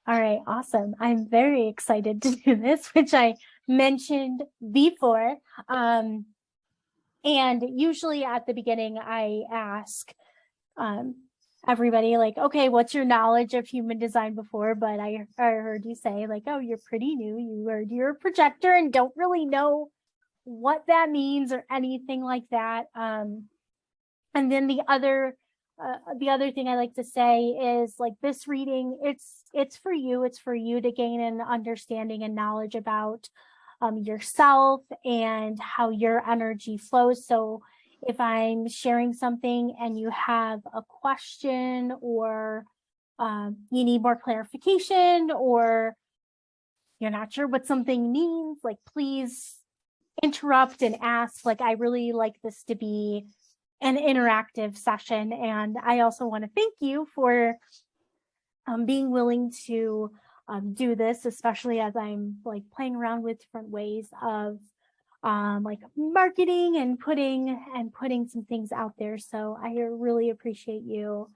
All right, awesome. I'm very excited to do this, which I mentioned before. And usually at the beginning, I ask um, everybody, like, okay, what's your knowledge of human design before? But I heard you say, like, oh, you're pretty new. You're a projector and don't really know what that means or anything like that. And then the other thing I like to say is, like, this reading, it's for you. It's for you to gain an understanding and knowledge about yourself and how your energy flows. So if I'm sharing something and you have a question, or you need more clarification, or you're not sure what something means, like, please interrupt and ask. Like, I really like this to be an interactive session. And I also want to thank you for being willing to do this, especially as I'm like playing around with different ways of like marketing and putting some things out there. So I really appreciate you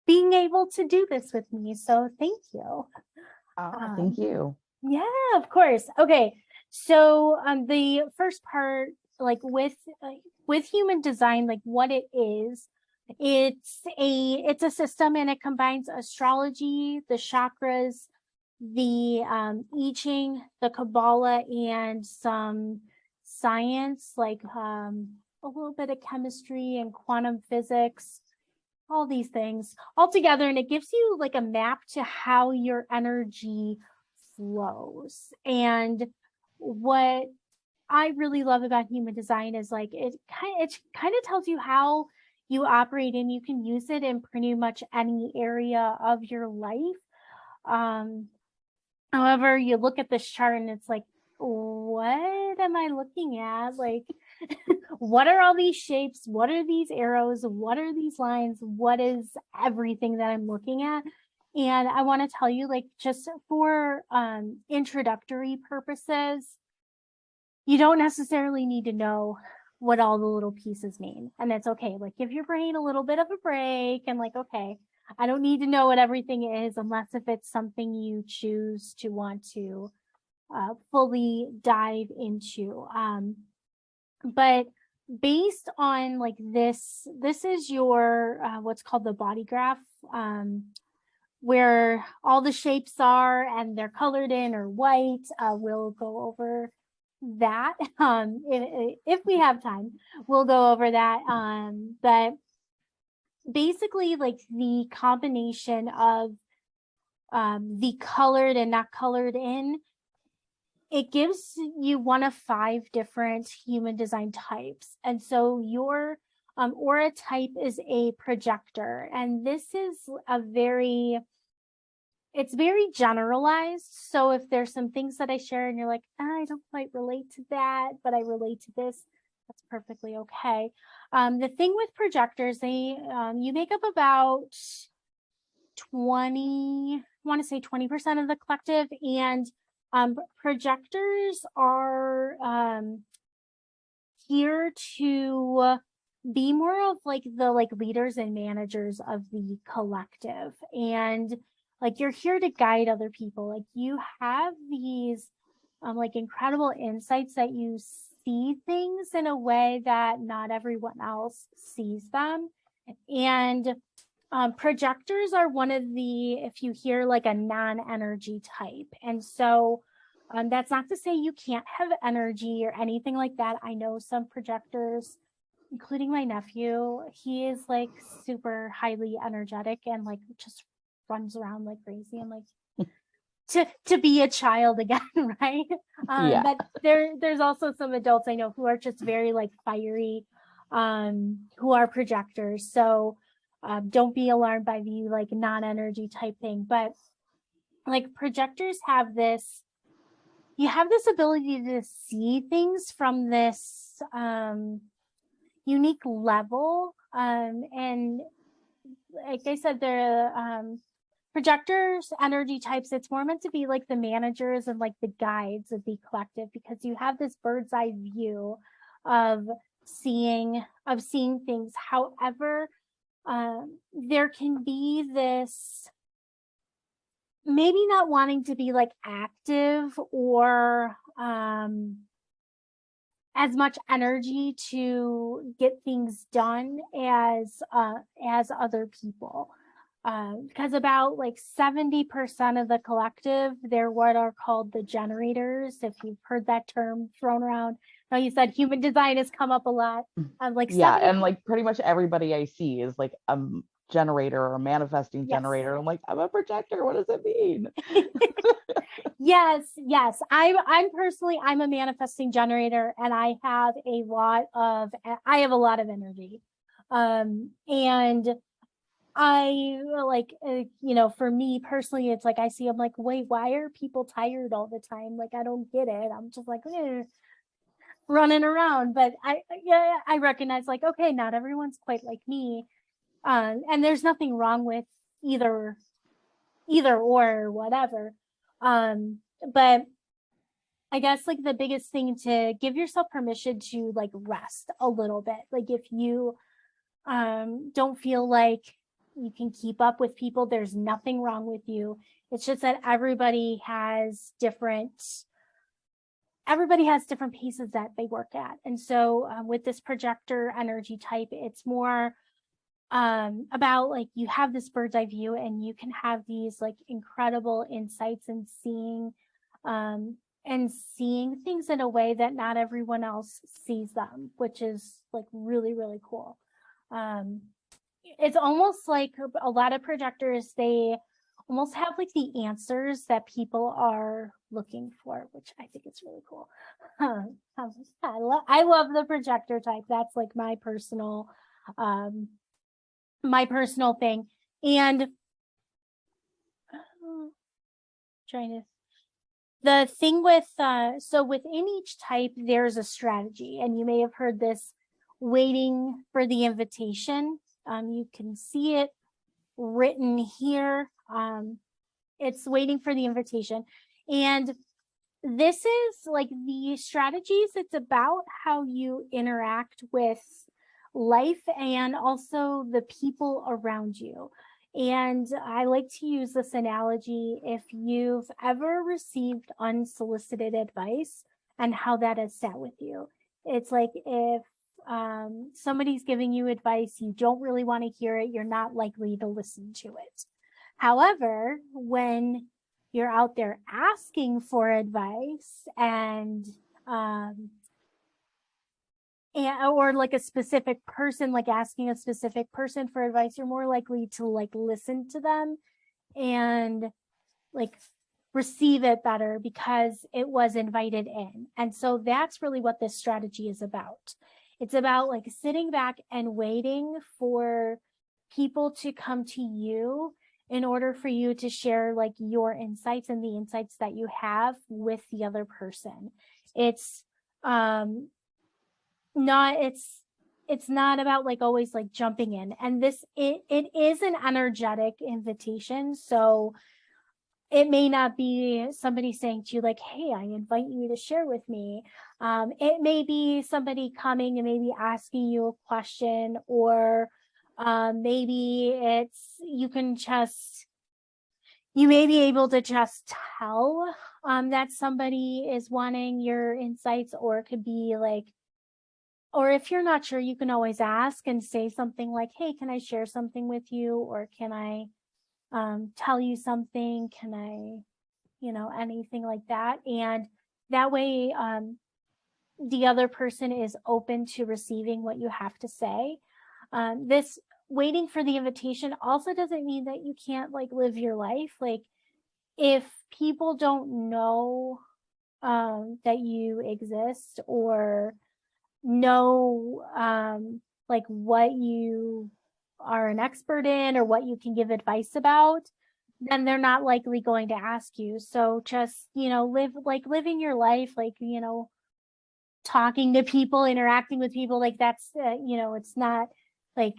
being able to do this with me. So thank you. Thank you. Yeah, of course. Okay. So the first part, like with human design, like what it is, it's a system, and it combines astrology, the chakras, the I Ching, the Kabbalah, and some science, like a little bit of chemistry and quantum physics, all these things all together. And it gives you like a map to how your energy flows. And what I really love about human design is, like, it kind of tells you how you operate, and you can use it in pretty much any area of your life. Um, However, you look at this chart and it's like, what am I looking at? Like, what are all these shapes? What are these arrows? What are these lines? What is everything that I'm looking at? And I want to tell you, like, just for introductory purposes, you don't necessarily need to know what all the little pieces mean. And that's okay. Like, give your brain a little bit of a break and, like, okay, I don't need to know what everything is, unless if it's something you choose to want to fully dive into. But based on like this is your what's called the body graph, where all the shapes are and they're colored in or white. We'll go over that if we have time. We'll go over that. But basically, like, the combination of the colored and not colored in, it gives you one of 5 different human design types. And so your aura type is a projector. And this is it's very generalized. So if there's some things that I share and you're like, I don't quite relate to that, but I relate to this, that's perfectly okay. The thing with projectors, you make up about 20, I want to say 20% of the collective. And projectors are here to be more of like the leaders and managers of the collective. And like, you're here to guide other people. Like, you have these like incredible insights that you see things in a way that not everyone else sees them. And projectors are one of the, if you hear like a non-energy type. And so that's not to say you can't have energy or anything like that. I know some projectors, including my nephew, he is like super highly energetic and like just runs around like crazy, and like to be a child again, right? Yeah. But there's also some adults I know who are just very like fiery, who are projectors. So don't be alarmed by the like non-energy type thing. But like, projectors have this, you have this ability to see things from this unique level. And like I said, they're projectors, energy types, it's more meant to be like the managers and like the guides of the collective, because you have this bird's eye view of seeing things. However, there can be this maybe not wanting to be like active or as much energy to get things done as other people. Because about like 70% of the collective, they're what are called the generators. If you've heard that term thrown around, now you said human design has come up a lot. Like Yeah, 70, and like pretty much everybody I see is like a generator or a manifesting yes. generator. I'm like, I'm a projector. What does it mean? Yes. I'm personally, I'm a manifesting generator, and I have a lot of energy. And I like, for me personally, it's like I see, I'm like, wait, why are people tired all the time? Like, I don't get it. I'm just like running around. But I recognize, like, okay, not everyone's quite like me. And there's nothing wrong with either or whatever. But I guess like the biggest thing, to give yourself permission to like rest a little bit. Like if you don't feel like you can keep up with people, there's nothing wrong with you. It's just that everybody has different paces that they work at. And so with this projector energy type, it's more about like you have this bird's eye view, and you can have these like incredible insights and seeing things in a way that not everyone else sees them, which is like really, really cool. It's almost like a lot of projectors, they almost have like the answers that people are looking for, which I think is really cool. I love the projector type. That's like my personal thing. And trying to the thing with so within each type, there's a strategy, and you may have heard this: waiting for the invitation. You can see it written here. It's waiting for the invitation. And this is like the strategies. It's about how you interact with life and also the people around you. And I like to use this analogy: if you've ever received unsolicited advice and how that has sat with you. It's like if somebody's giving you advice, you don't really want to hear it, you're not likely to listen to it. However, when you're out there asking for advice or like a specific person, like asking a specific person for advice, you're more likely to like listen to them and like receive it better because it was invited in. And so that's really what this strategy is about. It's about like sitting back and waiting for people to come to you in order for you to share like your insights and the insights that you have with the other person. It's not about like always like jumping in. And it is an energetic invitation. So it may not be somebody saying to you like, hey, I invite you to share with me. It may be somebody coming and maybe asking you a question, or maybe it's you may be able to just tell that somebody is wanting your insights, or it could be like, or if you're not sure, you can always ask and say something like, hey, can I share something with you? Or can I tell you something? Can I, anything like that? And that way, the other person is open to receiving what you have to say. This waiting for the invitation also doesn't mean that you can't like live your life. Like if people don't know that you exist or know like what you are an expert in or what you can give advice about, then they're not likely going to ask you. So just, living your life, like, talking to people, interacting with people, like that's, it's not like,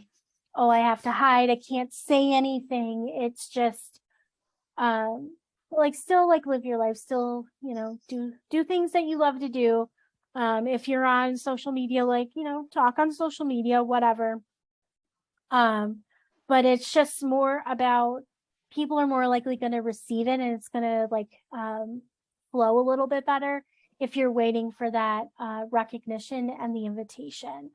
oh, I have to hide, I can't say anything. It's just, like still like live your life, still, do things that you love to do. If you're on social media, like, talk on social media, whatever. But it's just more about people are more likely going to receive it, and it's going to like flow a little bit better if you're waiting for that recognition and the invitation.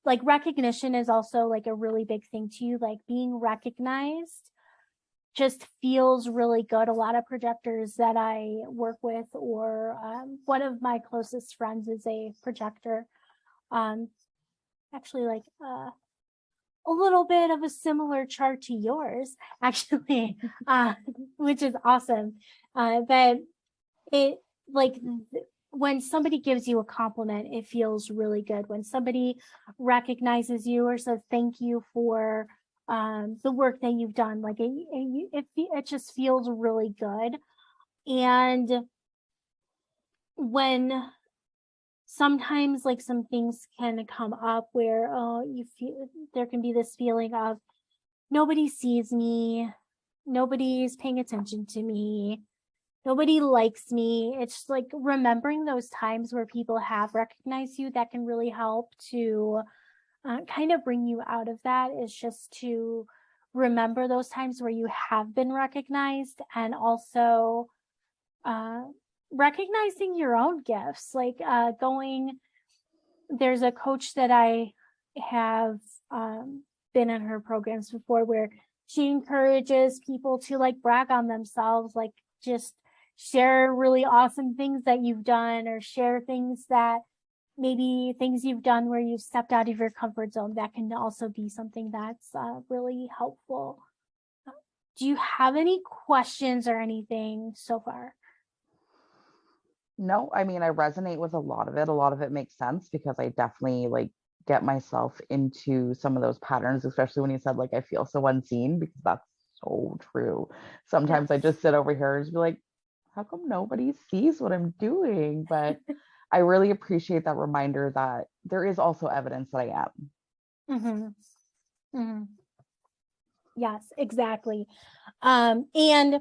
Like recognition is also like a really big thing too. Like being recognized just feels really good. A lot of projectors that I work with, or one of my closest friends is a projector. Actually, like a little bit of a similar chart to yours, actually, which is awesome. But it like when somebody gives you a compliment, it feels really good. When somebody recognizes you or says thank you for the work that you've done, like it just feels really good. And when sometimes like some things can come up where you feel there can be this feeling of nobody sees me, nobody's paying attention to me, nobody likes me. It's like remembering those times where people have recognized you, that can really help to kind of bring you out of that, is just to remember those times where you have been recognized, and also recognizing your own gifts. Like there's a coach that I have been in her programs before, where she encourages people to like brag on themselves, like just share really awesome things that you've done, or share things that maybe things you've done where you've stepped out of your comfort zone. That can also be something that's really helpful. Do you have any questions or anything so far? No, I mean, I resonate with a lot of it. A lot of it makes sense because I definitely like get myself into some of those patterns, especially when you said like I feel so unseen, because that's so true. Sometimes I Yes. just sit over here and just be like, how come nobody sees what I'm doing? But I really appreciate that reminder that there is also evidence that I am. Mm-hmm. Mm-hmm. Yes, exactly. And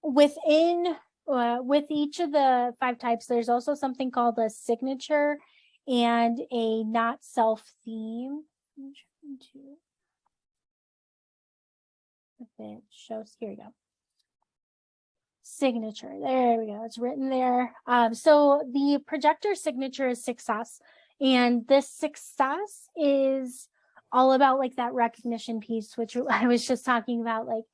within with each of the 5 types, there's also something called a signature and a not self theme. I'm trying to, if it shows, here we go. Signature, there we go, it's written there. So the projector signature is success, and this success is all about like that recognition piece, which I was just talking about. Like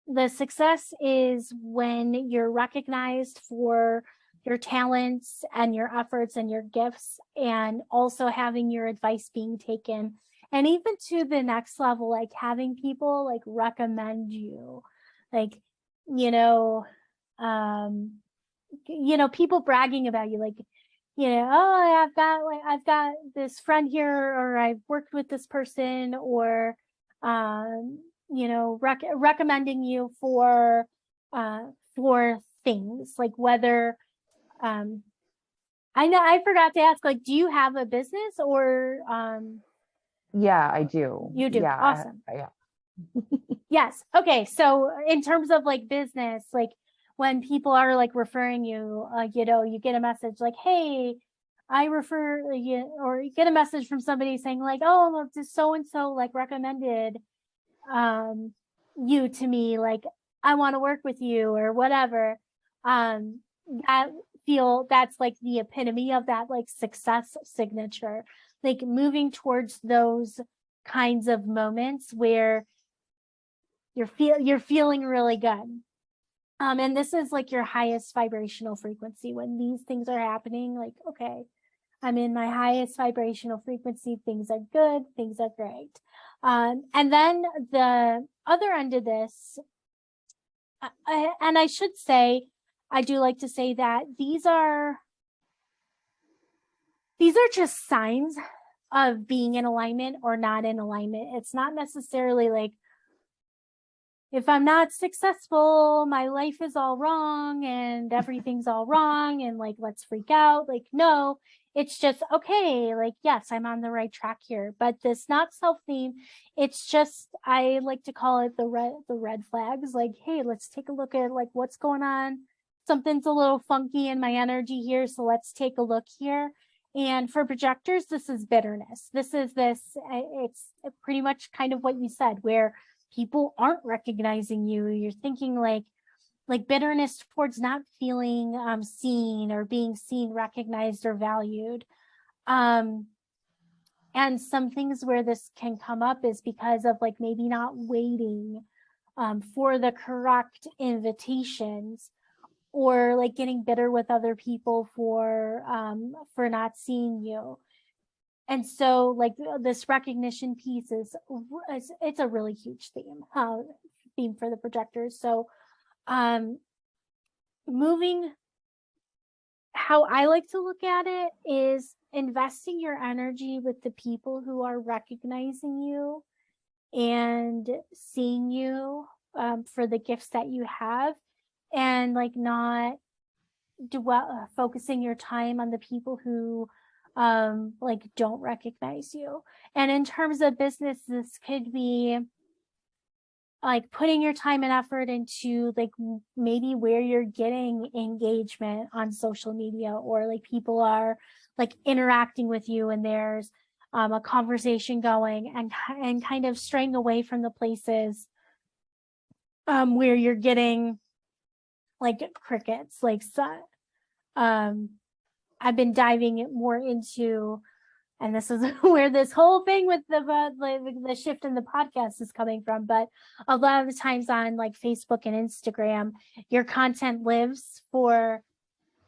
the success is when you're recognized for your talents and your efforts and your gifts, and also having your advice being taken, and even to the next level, like having people like recommend you, like you know, people bragging about you, like, oh, I've got this friend here, or I've worked with this person, or, recommending you for things, like whether, I know I forgot to ask, like, do you have a business, or, Yeah, I do. you do? Yeah, Awesome. yeah. Yes. Okay. So in terms of like business, like when people are like referring you, you get a message like, hey, I refer you, or you get a message from somebody saying like, oh, just so and so like recommended you to me, like I want to work with you or whatever. Um, that's like the epitome of that like success signature, like moving towards those kinds of moments where you're feeling really good. And this is like your highest vibrational frequency. When these things are happening, like, okay, I'm in my highest vibrational frequency, things are good, things are great. And then the other end of this, and I should say, I do like to say that these are just signs of being in alignment or not in alignment. It's not necessarily like, if I'm not successful, my life is all wrong and everything's all wrong, and like, let's freak out. Like, no, it's just, okay, like, yes, I'm on the right track here. But this not self theme, it's just, I like to call it the red flags. Like, hey, let's take a look at like what's going on. Something's a little funky in my energy here, so let's take a look here. And for projectors, this is bitterness. It's pretty much kind of what you said, where people aren't recognizing you. You're thinking like bitterness towards not feeling seen or being seen, recognized, or valued. And some things where this can come up is because of like maybe not waiting for the correct invitations, or like getting bitter with other people for not seeing you. And so like this recognition piece is it's a really huge theme for the projectors. So moving, how I like to look at it is investing your energy with the people who are recognizing you and seeing you for the gifts that you have, and like not focusing your time on the people who like don't recognize you. And in terms of business, this could be like putting your time and effort into like maybe where you're getting engagement on social media, or like people are like interacting with you and there's a conversation going, and kind of straying away from the places where you're getting like crickets. Like I've been diving more into, and this is where this whole thing with the shift in the podcast is coming from. But a lot of the times on like Facebook and Instagram, your content lives for,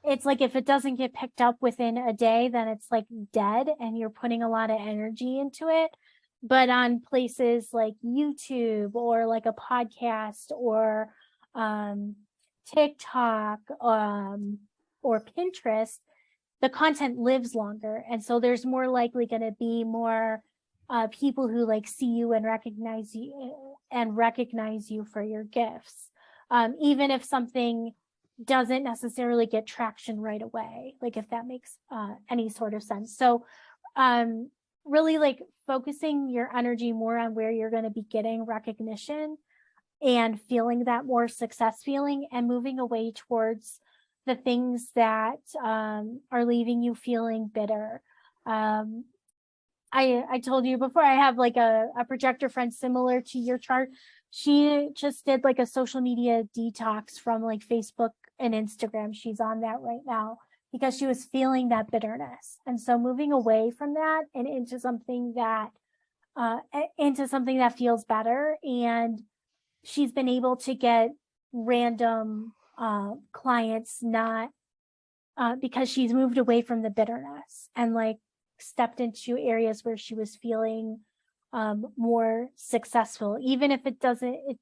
it's like if it doesn't get picked up within a day, then it's like dead and you're putting a lot of energy into it. But on places like YouTube or like a podcast or TikTok or Pinterest, the content lives longer. And so there's more likely going to be more people who like see you and recognize you for your gifts. Even if something doesn't necessarily get traction right away, like if that makes any sort of sense. So really like focusing your energy more on where you're going to be getting recognition and feeling that more success feeling, and moving away towards the things that are leaving you feeling bitter. I told you before, I have like a projector friend similar to your chart. She just did like a social media detox from like Facebook and Instagram. She's on that right now because she was feeling that bitterness. And so moving away from that and into something that feels better. And she's been able to get random clients, not because she's moved away from the bitterness and like stepped into areas where she was feeling more successful, even if it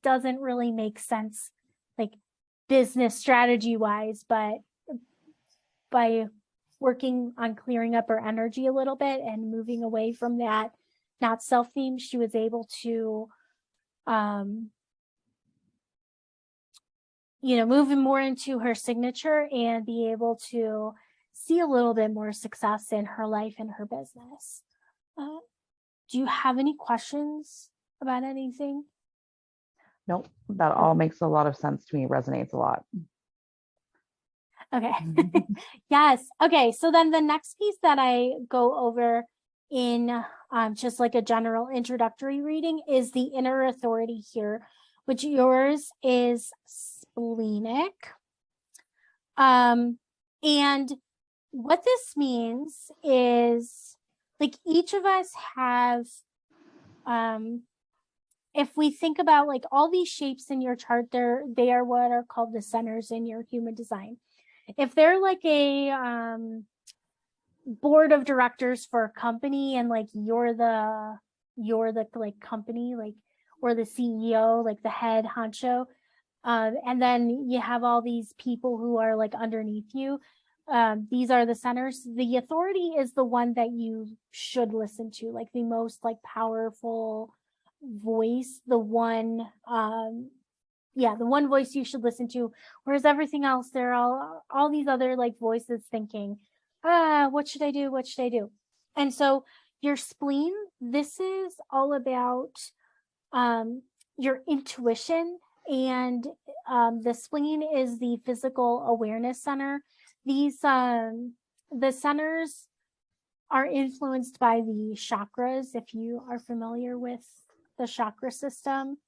doesn't really make sense like business strategy wise, but by working on clearing up her energy a little bit and moving away from that not self theme, she was able to moving more into her signature and be able to see a little bit more success in her life and her business. Do you have any questions about anything? Nope, that all makes a lot of sense to me, resonates a lot. Okay. Yes. Okay. So then the next piece that I go over in just like a general introductory reading is the inner authority here, which yours is Splenic. And what this means is like each of us have, if we think about like all these shapes in your chart, they are what are called the centers in your human design. If they're like a board of directors for a company, and like you're the like company, like, or the CEO, like the head honcho, and then you have all these people who are like underneath you. These are the centers. The authority is the one that you should listen to, like the most like powerful voice, the one the one voice you should listen to. Whereas everything else, there are all these other like voices thinking, what should I do? What should I do? And so your spleen, this is all about your intuition. And the spleen is the physical awareness center. These the centers are influenced by the chakras, if you are familiar with the chakra system.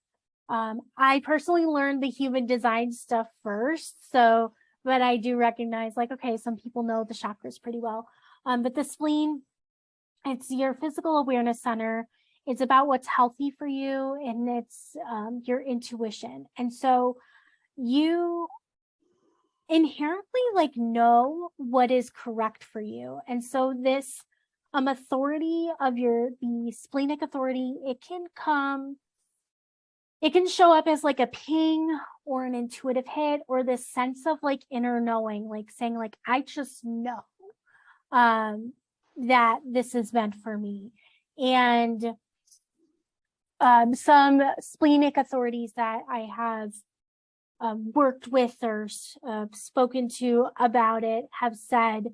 I personally learned the human design stuff first, so but I do recognize like, okay, some people know the chakras pretty well. But the spleen, it's your physical awareness center. It's about what's healthy for you, and it's your intuition. And so you inherently like know what is correct for you. And so this authority of the splenic authority, it can show up as like a ping or an intuitive hit, or this sense of like inner knowing, like saying like, I just know that this is meant for me. And some splenic authorities that I have worked with or spoken to about it have said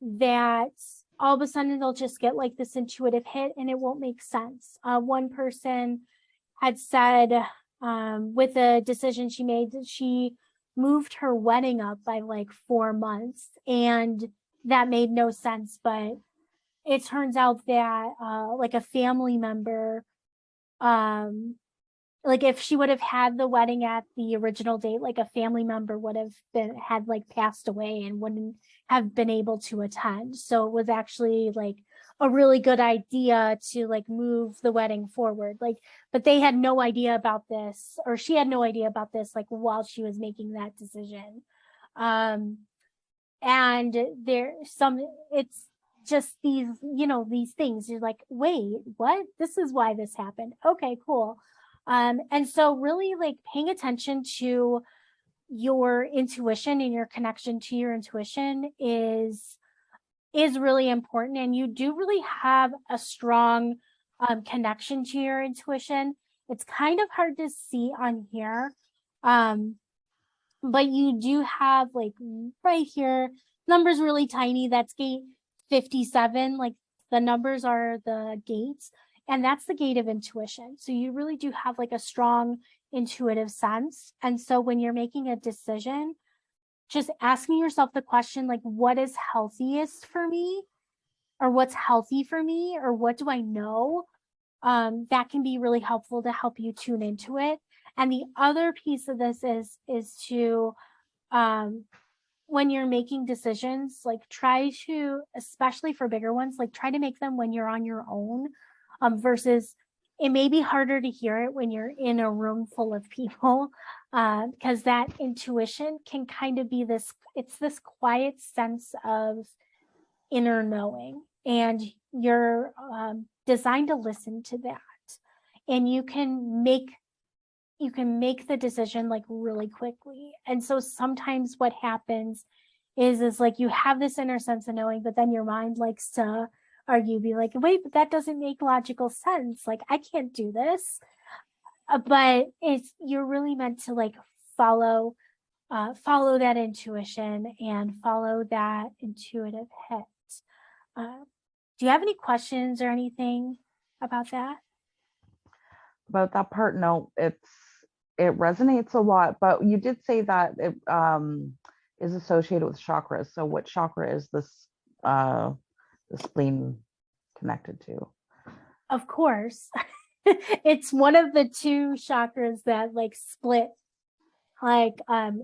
that all of a sudden they'll just get like this intuitive hit and it won't make sense. One person had said with a decision she made that she moved her wedding up by like 4 months, and that made no sense. But it turns out that like a family member, like if she would have had the wedding at the original date, like a family member would have had like passed away and wouldn't have been able to attend. So it was actually like a really good idea to like move the wedding forward. Like, but they had no idea about this, or she had no idea about this, like while she was making that decision. And it's just these, these things. You're like, wait, what? This is why this happened. Okay, cool. And so really like paying attention to your intuition and your connection to your intuition is really important. And you do really have a strong connection to your intuition. It's kind of hard to see on here. But you do have like right here, numbers really tiny. That's gate 57. Like the numbers are the gates, and that's the gate of intuition. So you really do have like a strong intuitive sense. And so when you're making a decision, just asking yourself the question, like, what is healthiest for me? Or what's healthy for me? Or what do I know? That can be really helpful to help you tune into it. And the other piece of this is to when you're making decisions, like try to, especially for bigger ones, like try to make them when you're on your own, versus it may be harder to hear it when you're in a room full of people, because that intuition can kind of be it's this quiet sense of inner knowing, and you're designed to listen to that, and you can make the decision like really quickly. And so sometimes what happens is like you have this inner sense of knowing, but then your mind likes to argue, be like, wait, but that doesn't make logical sense. Like, I can't do this. But you're really meant to like follow that intuition and follow that intuitive hit. Do you have any questions or anything about that? About that part, no, it resonates a lot, but you did say that it is associated with chakras. So what chakra is this the spleen connected to? Of course. It's one of the two chakras that like split like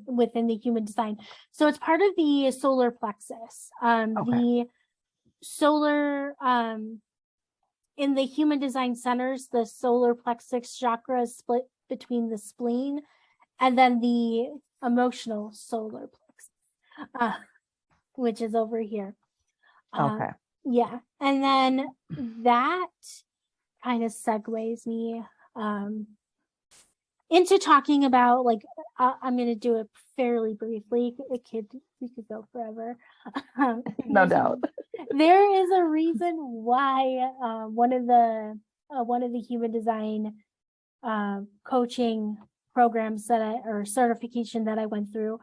within the human design. So it's part of the solar plexus. Okay. The solar in the human design centers, the solar plexus chakra is split between the spleen and then the emotional solar plexus, which is over here. Okay. Yeah. And then that kind of segues me into talking about like I'm going to do it fairly briefly. We could go forever. No doubt. There is a reason why one of the human design coaching programs or certification that I went through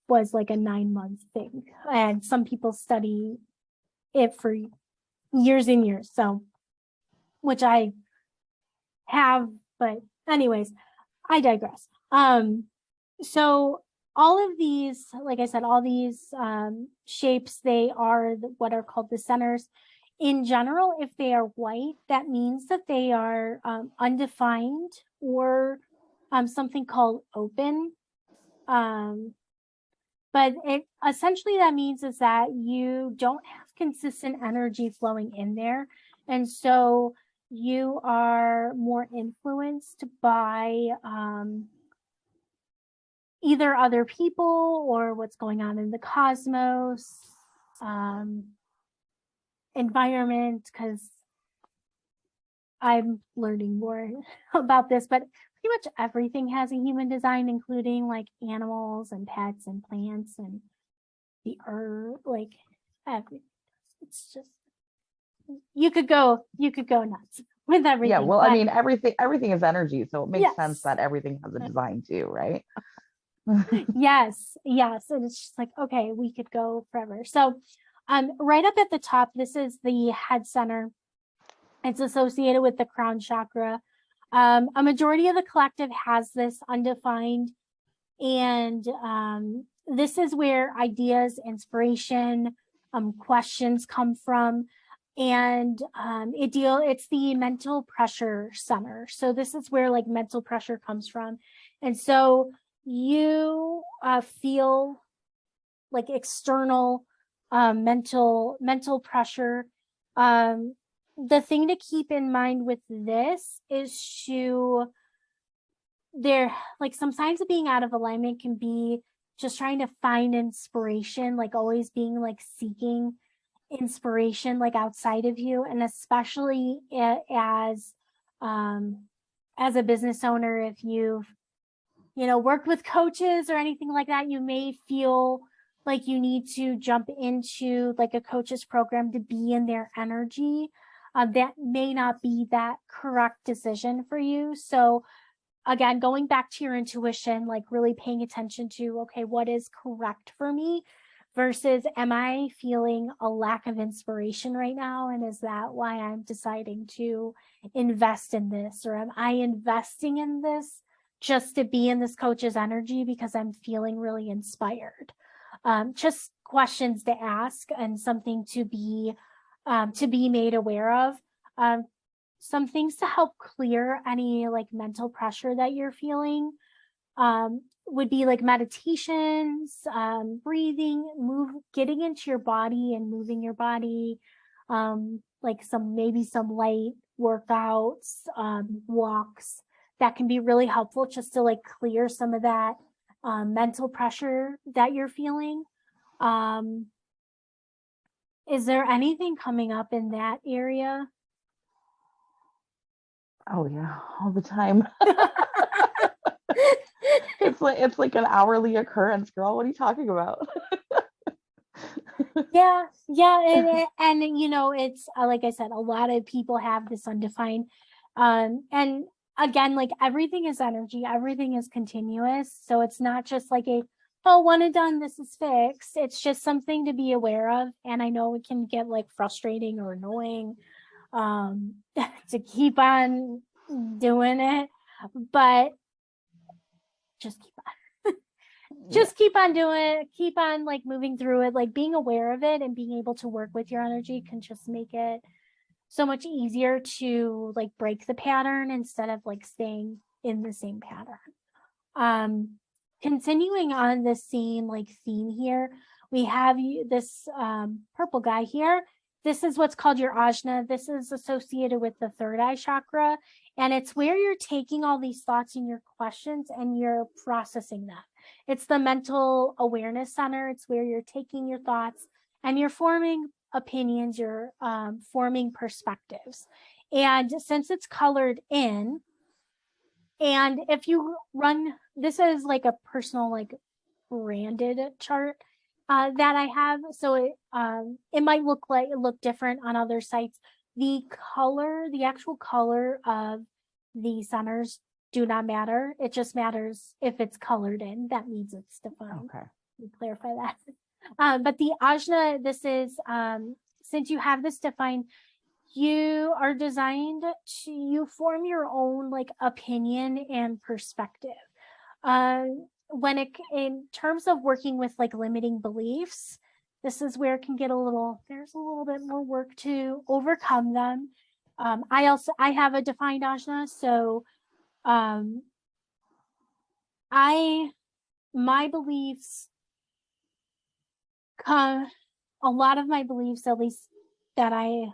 was like a 9-month thing, and some people study it for years and years. So, which I have, but anyways, I digress. So all of these, like I said, all these shapes, they are what are called the centers. in general, if they are white, that means that they are undefined or something called open. Um, but it essentially that means is that you don't have consistent energy flowing in there. And so you are more influenced by either other people or what's going on in the cosmos, um, environment, because I'm learning more about this, but pretty much everything has a human design, including like animals and pets and plants and the earth, like everything. It's just you could go nuts with Yeah, everything, well, I but mean, everything is energy, so it makes sense yes, that everything has a design too, right? yes, and it's just like okay, we could go forever. So, right up at the top, this is the head center. It's associated with the crown chakra. A majority of the collective has this undefined, and this is where ideas, inspiration, questions come from. And it's the mental pressure center. So this is where like mental pressure comes from. And so you feel like external mental pressure. Um, the thing to keep in mind with this is to there like some signs of being out of alignment can be just trying to find inspiration, like always being like seeking inspiration like outside of you, and especially um as a business owner, if you've worked with coaches or anything like that, you may feel like you need to jump into like a coach's program to be in their energy. That may not be that correct decision for you. So again, going back to your intuition, like really paying attention to, okay, what is correct for me versus am I feeling a lack of inspiration right now? And is that why I'm deciding to invest in this? Or am I investing in this just to be in this coach's energy because I'm feeling really inspired? Just questions to ask and something to be made aware of. Um, some things to help clear any like mental pressure that you're feeling would be like meditations, breathing, getting into your body and moving your body, like maybe some light workouts, walks that can be really helpful just to like clear some of that mental pressure that you're feeling. Um, is there anything coming up in that area? Oh yeah, all the time. It's like an hourly occurrence, girl. What are you talking about? Yeah, and it's like I said, a lot of people have this undefined, and again, like everything is energy, everything is continuous, so it's not just like oh, one and done, this is fixed. It's just something to be aware of, and I know it can get like frustrating or annoying, to keep on doing it, but just keep Yeah. keep on doing it, keep on like moving through it, like being aware of it and being able to work with your energy can just make it so much easier to like break the pattern instead of like staying in the same pattern. um Continuing on the same like theme here, we have this purple guy here. This is what's called your ajna. This is associated with the third eye chakra, and it's where you're taking all these thoughts and your questions and you're processing them. It's the mental awareness center. It's where you're taking your thoughts and you're forming opinions, you're forming perspectives. And since it's colored in, and if you run, this is like a personal, like branded chart that I have. So it might look different on other sites. The actual color of the centers do not matter. It just matters if it's colored in. That means it's defined. Okay. We clarify that. But the ajna, this is since you have this defined, you are designed to you form your own like opinion and perspective. When it in terms of working with like limiting beliefs, this is where it can get there's a little bit more work to overcome them. I have a defined ajna, so my beliefs come, a lot of my beliefs, at least that I've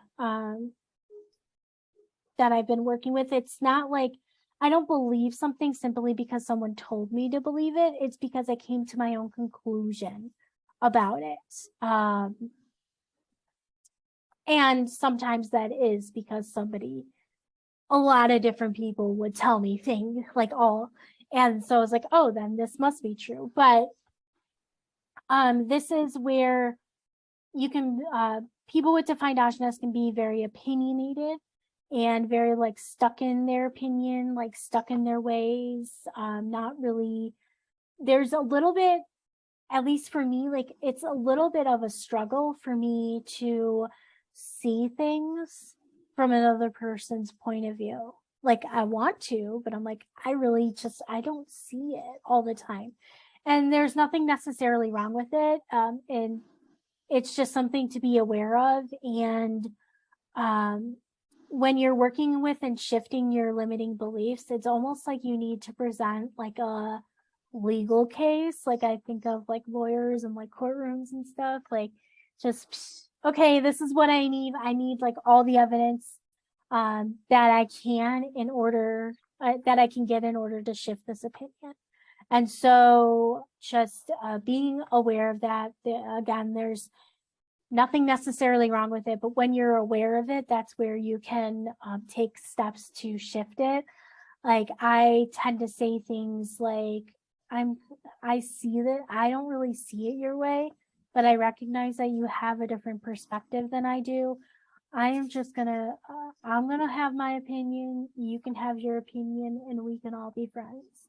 been working with, it's not like I don't believe something simply because someone told me to believe it. It's because I came to my own conclusion about it. And sometimes that is because a lot of different people would tell me things and so I was like, oh, then this must be true. But this is where you can, people with defined ajnas can be very opinionated and very like stuck in their opinion, like stuck in their ways, not really, there's a little bit, at least for me, like it's a little bit of a struggle for me to see things from another person's point of view. Like I want to, but I'm like, I don't see it all the time. And there's nothing necessarily wrong with it. And it's just something to be aware of. And when you're working with and shifting your limiting beliefs, it's almost like you need to present like a legal case. Like I think of like lawyers and like courtrooms and stuff, like just, okay, this is what I need. I need like all the evidence that I can that I can get in order to shift this opinion. And so just being aware of that, again, there's nothing necessarily wrong with it, but when you're aware of it, that's where you can take steps to shift it. Like I tend to say things like, I see that I don't really see it your way, but I recognize that you have a different perspective than I do. I'm gonna have my opinion, you can have your opinion, and we can all be friends.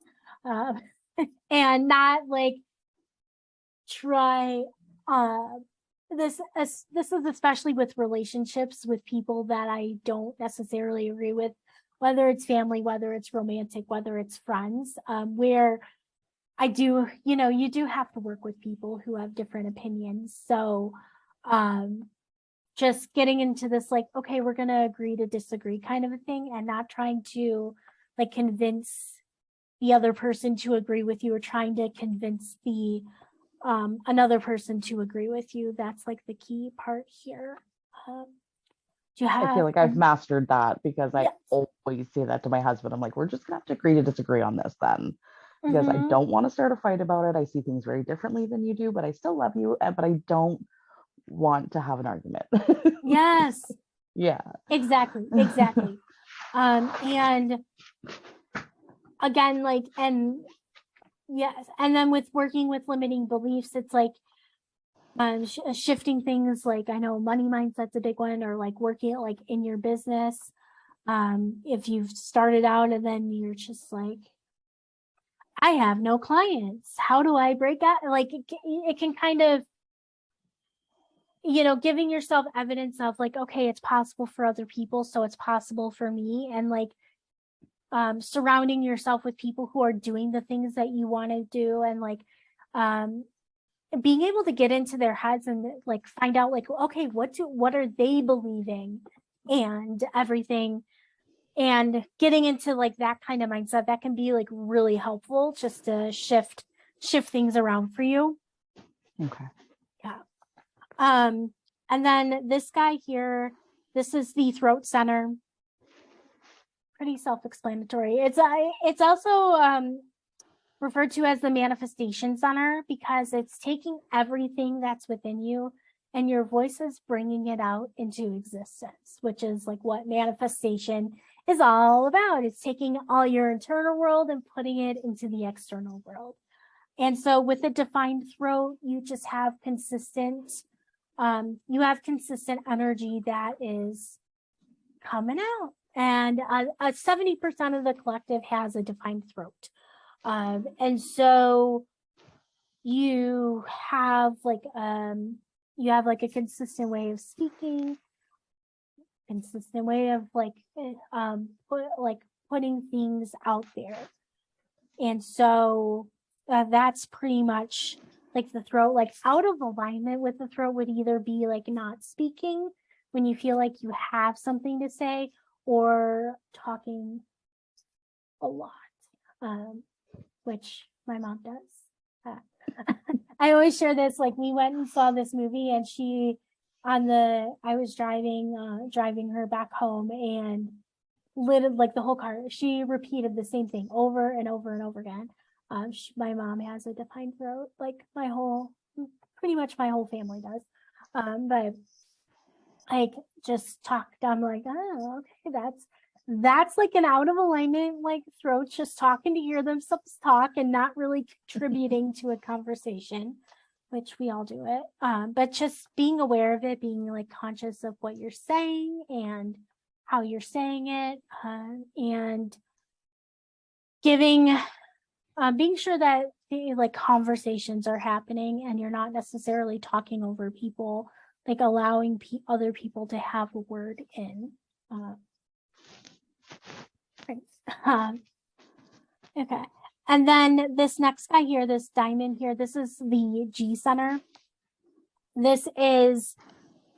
And not like try, this is especially with relationships with people that I don't necessarily agree with, whether it's family, whether it's romantic, whether it's friends, where I do, you do have to work with people who have different opinions. So just getting into this like, okay, we're going to agree to disagree kind of a thing, and not trying to like convince the other person to agree with you, or trying to convince another person to agree with you. That's like the key part here. I feel like I've mastered that, because I yes. always say that to my husband. I'm like, we're just gonna have to agree to disagree on this then, because I don't want to start a fight about it. I see things very differently than you do, but I still love you, but I don't want to have an argument. Yes. Yeah. Exactly. And again, like, and yes, and then with working with limiting beliefs, it's like shifting things. Like I know money mindset's a big one, or like working like in your business. If you've started out and then you're just like, I have no clients, how do I break out? Like it can kind of, giving yourself evidence of like, okay, it's possible for other people, so it's possible for me. And like surrounding yourself with people who are doing the things that you want to do, and like being able to get into their heads and like find out like, okay, what are they believing and everything, and getting into like that kind of mindset, that can be like really helpful just to shift things around for you. Okay. Yeah. And then this guy here, this is the throat center. Pretty self-explanatory. It's also referred to as the manifestation center, because it's taking everything that's within you and your voice is bringing it out into existence, which is like what manifestation is all about. It's taking all your internal world and putting it into the external world. And so with a defined throat, you just have consistent energy that is coming out. And 70% of the collective has a defined throat. And so you have like a consistent way of speaking, consistent way of putting things out there. And so that's pretty much like the throat, like out of alignment with the throat would either be like not speaking when you feel like you have something to say, or talking a lot, which my mom does. I always share this, like we went and saw this movie and I was driving her back home, and like the whole car, she repeated the same thing over and over and over again. My mom has a defined throat, like pretty much my whole family does. But like just talked, I'm like, oh, okay, that's like an out of alignment, like throat just talking to hear themselves talk and not really contributing to a conversation, which we all do it. But just being aware of it, being like conscious of what you're saying and how you're saying it, and being sure that like conversations are happening and you're not necessarily talking over people, like allowing other people to have a word in. Okay. And then this next guy here, this diamond here, this is the G center. This is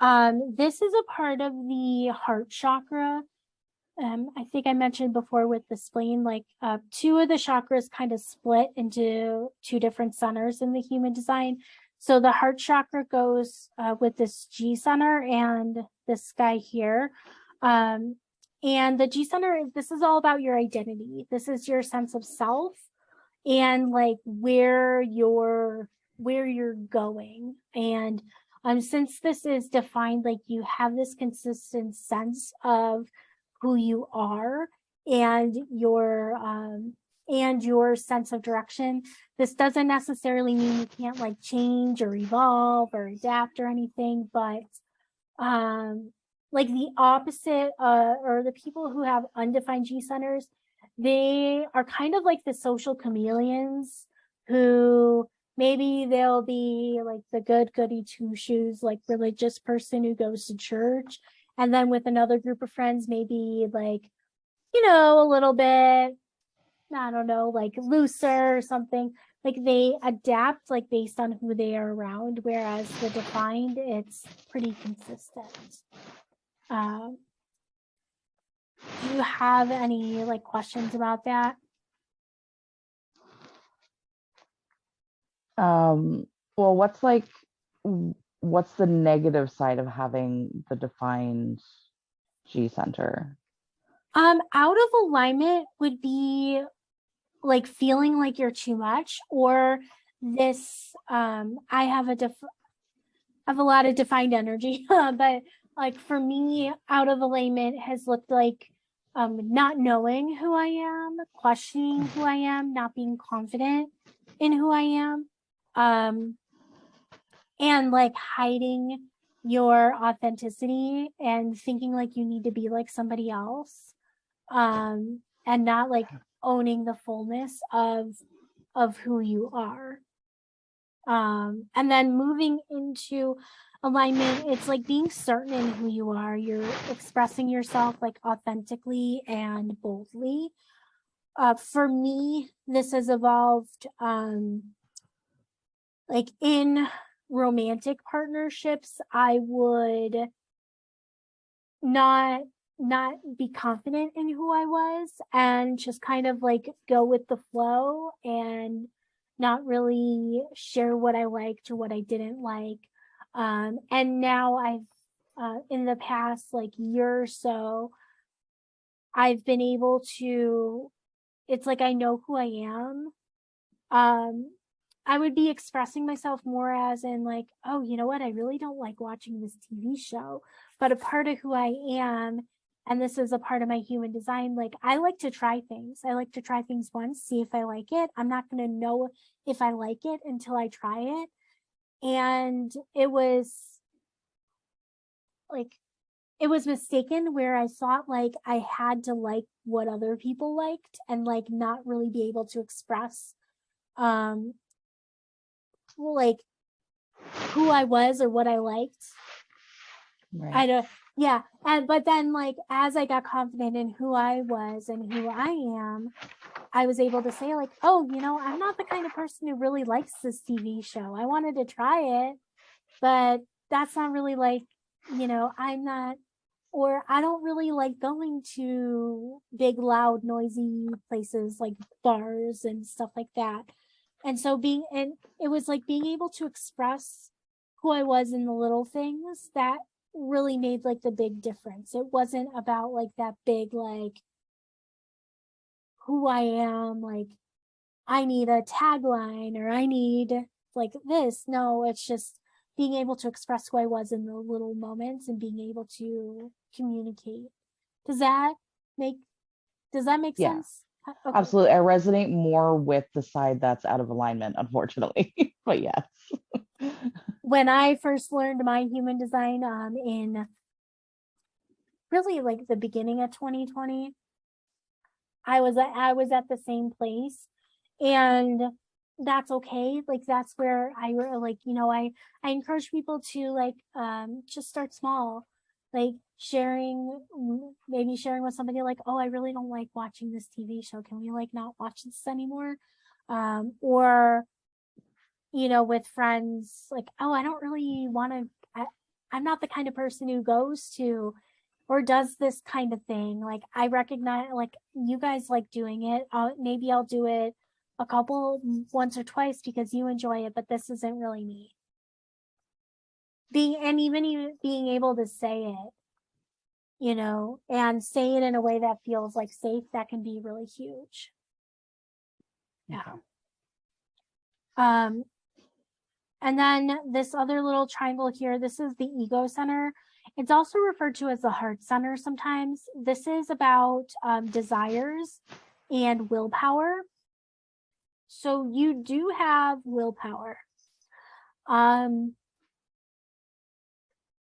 a part of the heart chakra. I think I mentioned before with the spleen, like two of the chakras kind of split into two different centers in the human design. So the heart chakra goes with this G center and this guy here. And the G center, this is all about your identity. This is your sense of self and like where you're going. And since this is defined, like you have this consistent sense of who you are and your sense of direction. This doesn't necessarily mean you can't like change or evolve or adapt or anything, but like the opposite, or the people who have undefined G centers, they are kind of like the social chameleons who maybe they'll be like the goody two shoes, like religious person who goes to church. And then with another group of friends, maybe like, a little bit, I don't know, like looser or something. Like they adapt like based on who they are around, whereas the defined, it's pretty consistent. Do you have any like questions about that? Well, what's the negative side of having the defined G center? Out of alignment would be like feeling like you're too much, or this I have a lot of defined energy, but like for me, out of alignment has looked like not knowing who I am, questioning who I am, not being confident in who I am, and like hiding your authenticity and thinking like you need to be like somebody else, and not like owning the fullness of who you are. And then moving into alignment, it's like being certain in who you are. You're expressing yourself like authentically and boldly. For me, this has evolved like in romantic partnerships. I would not be confident in who I was and just kind of like go with the flow and not really share what I liked or what I didn't like. And now in the past like year or so, I've been able to, it's like I know who I am. I would be expressing myself more as in like, oh, you know what? I really don't like watching this TV show, but a part of who I am, and this is a part of my human design, like I like to try things. I like to try things once, see if I like it. I'm not going to know if I like it until I try it. And it was mistaken where I thought like I had to like what other people liked and like not really be able to express like who I was or what I liked. Right. But then like as I got confident in who I was and who I am, I was able to say like, oh, I'm not the kind of person who really likes this TV show. I wanted to try it, but that's not really like, I'm not, or I don't really like going to big, loud, noisy places like bars and stuff like that. And so and it was like being able to express who I was in the little things that really made like the big difference. It wasn't about like that big, like who I am, like I need a tagline or I need like this. No, it's just being able to express who I was in the little moments and being able to communicate. Does that make Yeah, sense? Okay. absolutely. I resonate more with the side that's out of alignment, unfortunately. But yes. When I first learned my human design in really like the beginning of 2020, I was at the same place, and that's okay. Like that's where I like I encourage people to like just start small, like maybe sharing with somebody like, oh, I really don't like watching this TV show. Can we like not watch this anymore? Or with friends like, oh, I don't really want to. I'm not the kind of person who goes to or does this kind of thing. Like I recognize like you guys like doing it. Maybe I'll do it a couple once or twice because you enjoy it, but this isn't really me. Even being able to say it, and say it in a way that feels like safe, that can be really huge. Yeah. Okay. And then this other little triangle here, this is the ego center. It's also referred to as the heart center sometimes. This is about desires and willpower. So you do have willpower.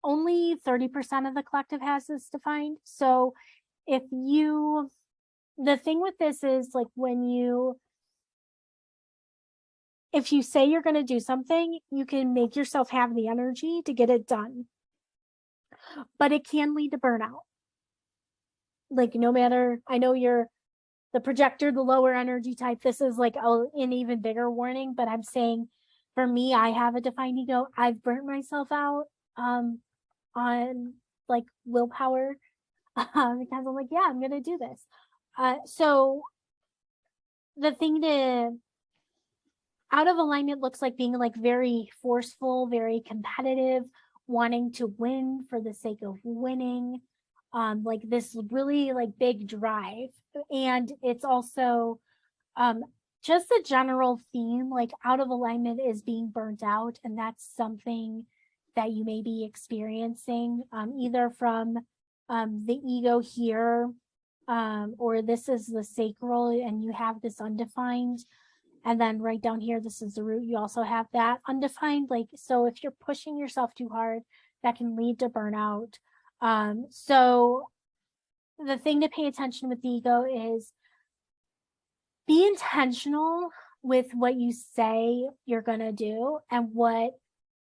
Only 30% of the collective has this defined. So the thing with this is like if you say you're going to do something, you can make yourself have the energy to get it done. But it can lead to burnout. Like no matter, I know you're the projector, the lower energy type, this is like an even bigger warning, but I'm saying for me, I have a defined ego. I've burnt myself out on like willpower because I'm like, yeah, I'm going to do this. So the thing to out of alignment looks like being like very forceful, very competitive, wanting to win for the sake of winning. Like this really like big drive. And it's also just a general theme, like out of alignment is being burnt out. And that's something that you may be experiencing, either from the ego here, or this is the sacral and you have this undefined, and then right down here, this is the root. You also have that undefined. Like, so if you're pushing yourself too hard, that can lead to burnout. So the thing to pay attention with the ego is be intentional with what you say you're going to do and what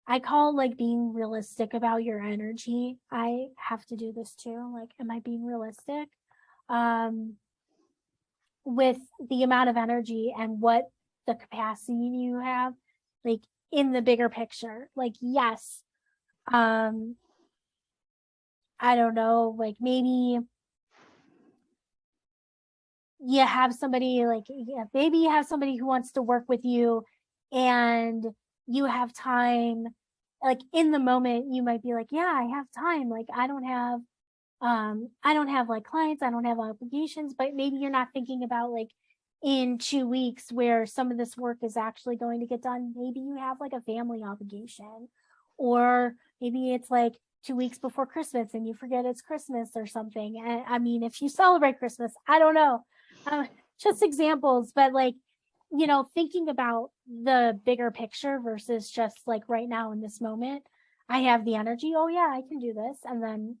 I call like being realistic about your energy. I have to do this too. Like, am I being realistic? With the amount of energy and what the capacity you have, like in the bigger picture. Like, yes, I don't know, like maybe you have somebody like, yeah, maybe you have somebody who wants to work with you and you have time, like in the moment you might be like, yeah, I have time, like I don't have like clients, I don't have obligations, but maybe you're not thinking about like in 2 weeks where some of this work is actually going to get done. Maybe you have like a family obligation, or maybe it's like 2 weeks before Christmas and you forget it's Christmas or something. And I mean, if you celebrate Christmas, I don't know, just examples, but like, thinking about the bigger picture versus just like right now in this moment. I have the energy. Oh yeah, I can do this. And then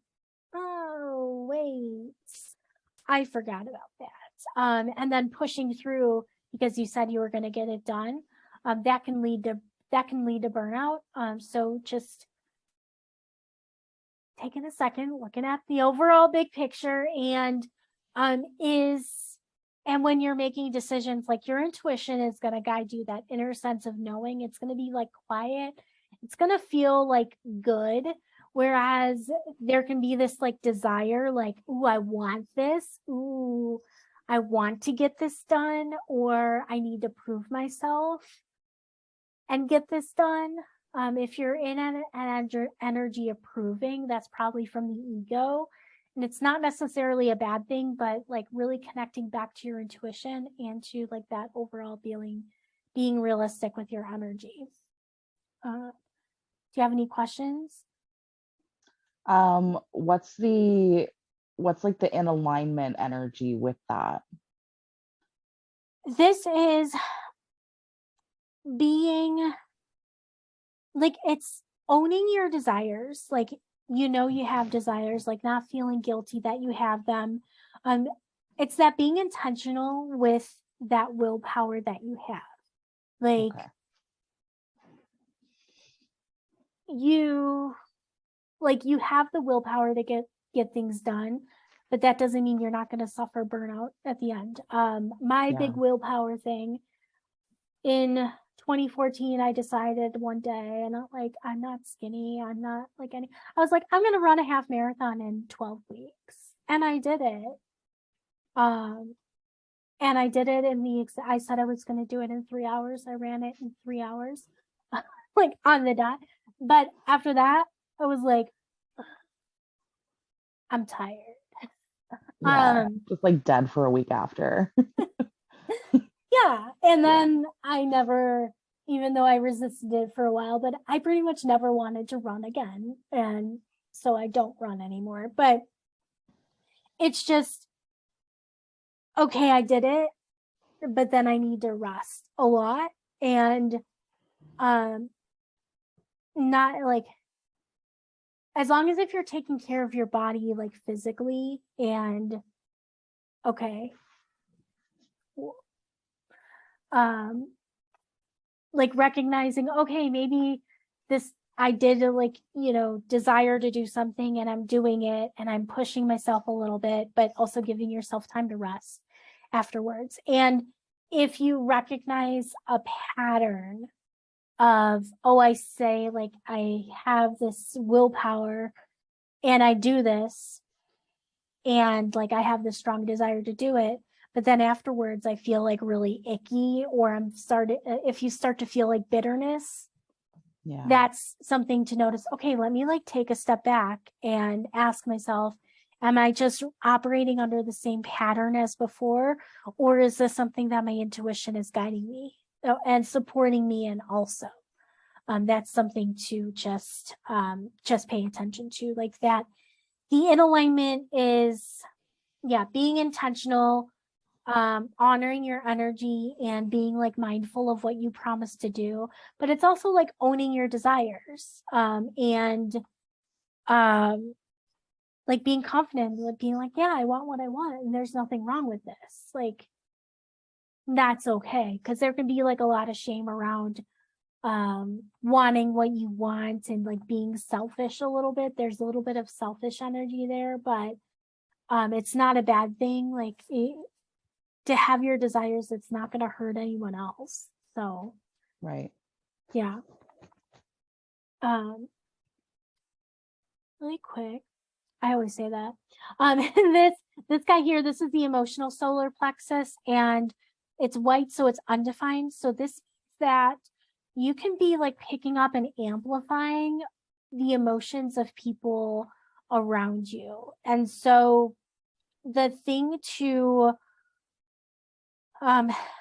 oh wait, I forgot about that. And then pushing through because you said you were going to get it done, that can lead to burnout. So just taking a second, looking at the overall big picture, and is and when you're making decisions, like your intuition is going to guide you, that inner sense of knowing. It's going to be like quiet. It's going to feel like good. Whereas there can be this like desire, like, ooh, I want this. Ooh, I want to get this done, or I need to prove myself and get this done. If you're in an energy of proving, that's probably from the ego. And it's not necessarily a bad thing, but like really connecting back to your intuition and to like that overall being realistic with your energy. Do you have any questions? What's like the in alignment energy with that? This is being like, it's owning your desires, like, you have desires, like not feeling guilty that you have them. It's that being intentional with that willpower that you have. Like, Okay. you you have the willpower to get things done, but that doesn't mean you're not going to suffer burnout at the end. My Yeah. big willpower thing in 2014, I decided one day, and I'm not skinny, I'm not like any, I was like, I'm going to run a half marathon in 12 weeks. And I did it. And I did it I said I was going to do it in 3 hours. I ran it in 3 hours, like on the dot. But after that, I was like, I'm tired. Yeah. Just like dead for a week after. Yeah. And then I never, even though I resisted it for a while, but I pretty much never wanted to run again. And so I don't run anymore. But it's just, okay, I did it, but then I need to rest a lot. And not like, as long as if you're taking care of your body, like physically, and okay, like recognizing, okay, maybe this, I did like, desire to do something and I'm doing it and I'm pushing myself a little bit, but also giving yourself time to rest afterwards. And if you recognize a pattern of, oh, I say like I have this willpower and I do this, and like I have this strong desire to do it, but then afterwards I feel like really icky, or if you start to feel like bitterness, Yeah. that's something to notice. Okay, let me like take a step back and ask myself, am I just operating under the same pattern as before, or is this something that my intuition is guiding me and supporting me in also? That's something to just pay attention to, like that. The in alignment is, yeah, being intentional, honoring your energy and being like mindful of what you promise to do. But it's also like owning your desires, and like being confident, like being like, yeah, I want what I want and there's nothing wrong with this. Like, that's okay, because there can be like a lot of shame around wanting what you want and like being selfish a little bit. There's a little bit of selfish energy there, but it's not a bad thing. Like, to have your desires, it's not going to hurt anyone else. So Right. yeah. Really quick, I always say that. And this guy here, this is the emotional solar plexus, and it's white, so it's undefined. So this means that you can be like picking up and amplifying the emotions of people around you. And so the thing to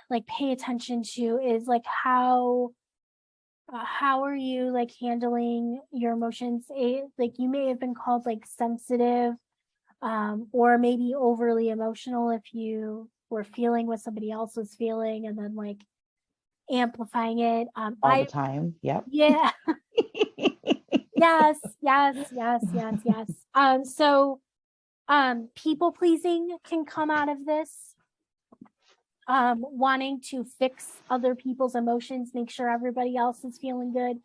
like pay attention to is like how are you like handling your emotions. Like, you may have been called like sensitive, or maybe overly emotional if you were feeling what somebody else was feeling and then like amplifying it. All the time. Yep. Yeah. Yes, yes, yes, yes, yes. So people pleasing can come out of this, wanting to fix other people's emotions, make sure everybody else is feeling good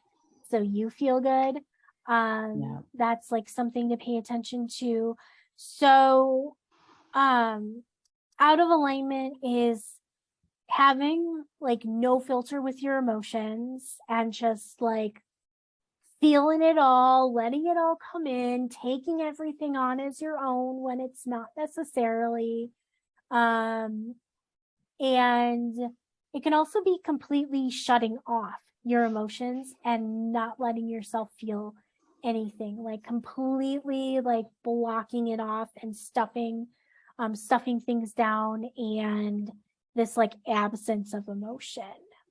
so you feel good. That's like something to pay attention to. So out of alignment is having like no filter with your emotions and just like feeling it all, letting it all come in, taking everything on as your own when it's not necessarily. Um, and it can also be completely shutting off your emotions and not letting yourself feel anything, like completely like blocking it off and stuffing things down, and this like absence of emotion.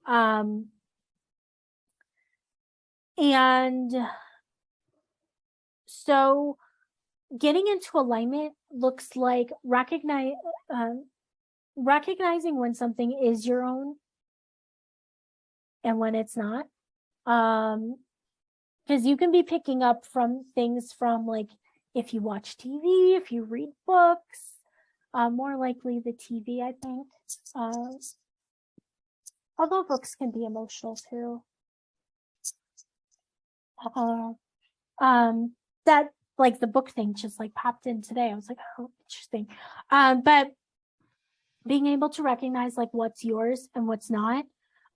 Um, and so getting into alignment looks like recognizing when something is your own and when it's not. Because you can be picking up from things from like if you watch TV, if you read books, more likely the TV, I think. Although books can be emotional too. Uh, that like the book thing just like popped in today. I was like, oh, interesting. But being able to recognize like what's yours and what's not.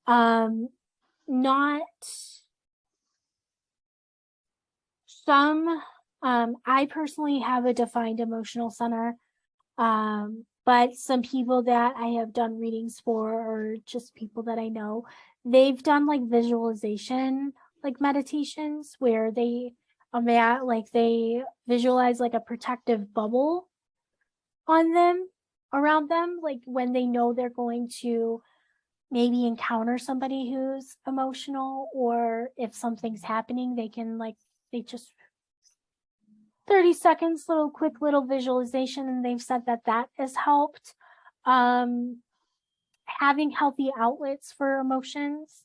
Not some I personally have a defined emotional center. But some people that I have done readings for, or just people that I know, they've done like visualization, like meditations where they like they visualize like a protective bubble on them, around them, like when they know they're going to maybe encounter somebody who's emotional, or if something's happening, they can like they just 30 seconds, quick little visualization, and they've said that that has helped. Having healthy outlets for emotions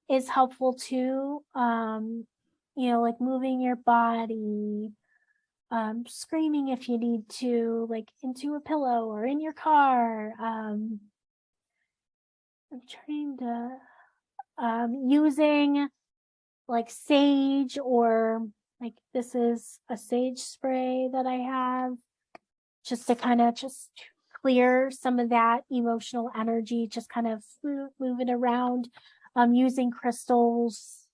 is helpful too. Like moving your body, screaming if you need to, like into a pillow or in your car. I'm trying to using like sage, or like this is a sage spray that I have just to kind of just clear some of that emotional energy, just kind of move it around. Using crystals,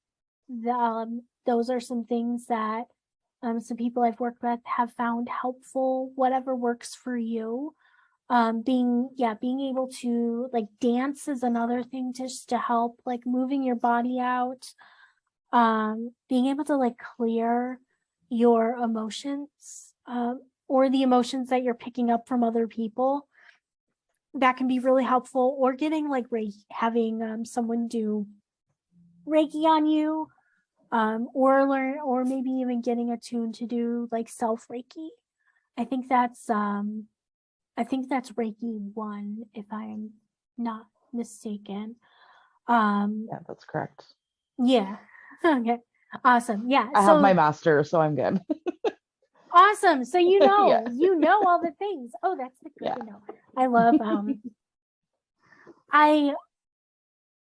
those are some things that some people I've worked with have found helpful, whatever works for you. Being able to like dance is another thing just to help, like moving your body out. Being able to like clear your emotions, or the emotions that you're picking up from other people, that can be really helpful. Or getting like having someone do Reiki on you, or learn, or maybe even getting attuned to do like self Reiki. I think that's Reiki 1, if I'm not mistaken. Yeah, that's correct. Yeah. Okay. Awesome. Yeah. I have my So master, so I'm good. awesome. So Yeah. you know all the things. Oh, that's good Yeah. to know. I love I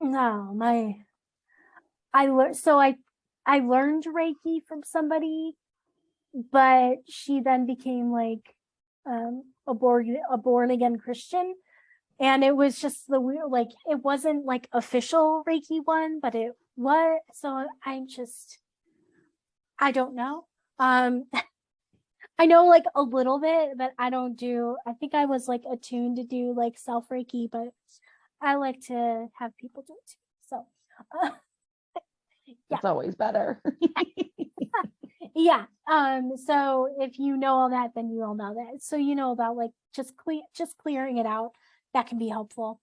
no my I learned so I learned Reiki from somebody, but she then became like a born again Christian. And it was just the weird, like it wasn't like official Reiki 1, but it was. So I don't know. I know like a little bit, but I think I was like attuned to do like self Reiki, but I like to have people do it too. So, uh, yeah. It's always better. Yeah. So if you know all that, then you all know that. So you know about like just clearing it out. That can be helpful.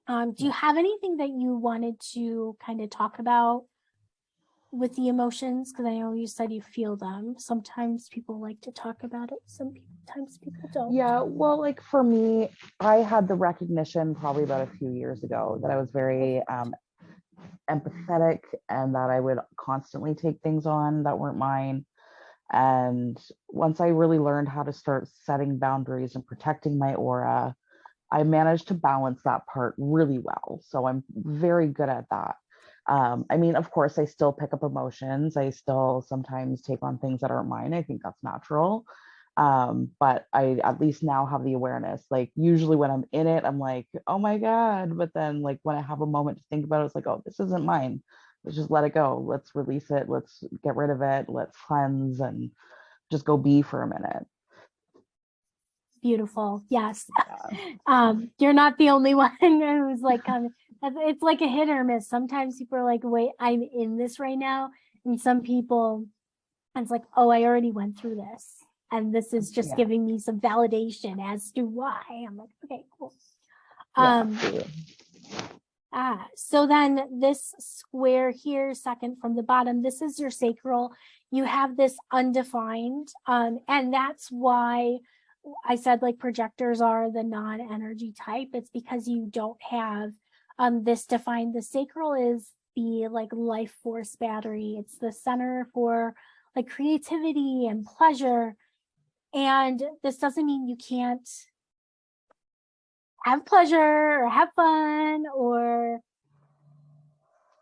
Do you have anything that you wanted to kind of talk about with the emotions? Because I know you said you feel them. Sometimes people like to talk about it. Sometimes people don't. Yeah, well, like for me, I had the recognition probably about a few years ago that I was very empathetic, and that I would constantly take things on that weren't mine. And once I really learned how to start setting boundaries and protecting my aura, I managed to balance that part really well. So I'm very good at that. I mean, of course, I still pick up emotions. I still sometimes take on things that aren't mine. I think that's natural. But I at least now have the awareness. Like usually when I'm in it, I'm like, oh my God. But then like when I have a moment to think about it, it's like, oh, this isn't mine. Let's just let it go. Let's release it. Let's get rid of it. Let's cleanse and just go be for a minute. Beautiful. Yes. Yeah. You're not the only one who's like, it's like a hit or miss. Sometimes people are like, wait, I'm in this right now. And some people, it's like, oh, I already went through this. And this is just Yeah. giving me some validation as to why. I'm like, okay, cool. Yeah. Um, so then this square here, second from the bottom, this is your sacral. You have this undefined, and that's why I said like projectors are the non-energy type. It's because you don't have this defined. The sacral is the like life force battery. It's the center for like creativity and pleasure. And this doesn't mean you can't have pleasure or have fun or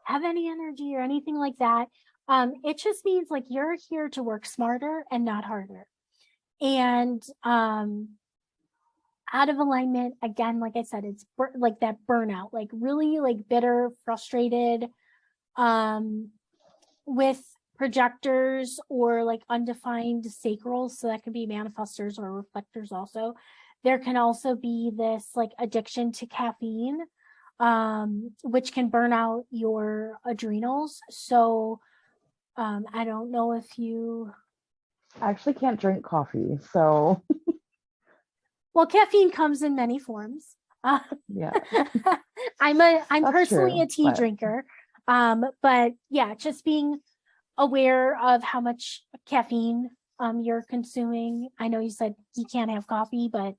have any energy or anything like that. It just means like you're here to work smarter and not harder. And out of alignment, again, like I said, it's like that burnout, like really like bitter, frustrated, with projectors or like undefined sacrals. So that could be manifestors or reflectors also. There can also be this like addiction to caffeine, which can burn out your adrenals. So I don't know if you. I actually can't drink coffee. So Well, caffeine comes in many forms. yeah, I'm that's personally true. a tea But drinker. But yeah, just being aware of how much caffeine you're consuming. I know you said you can't have coffee, but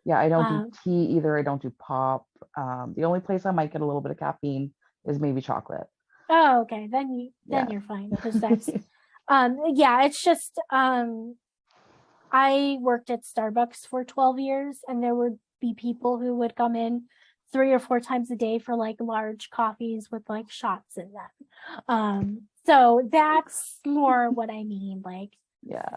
yeah, I don't do um, tea either. I don't do pop. The only place I might get a little bit of caffeine is maybe chocolate. oh, okay, then Yeah. you're fine because that's yeah, it's just I worked at Starbucks for 12 years and there would be people who would come in 3 or 4 times a day for like large coffees with like shots in them. So that's more what I mean. Like, Yeah.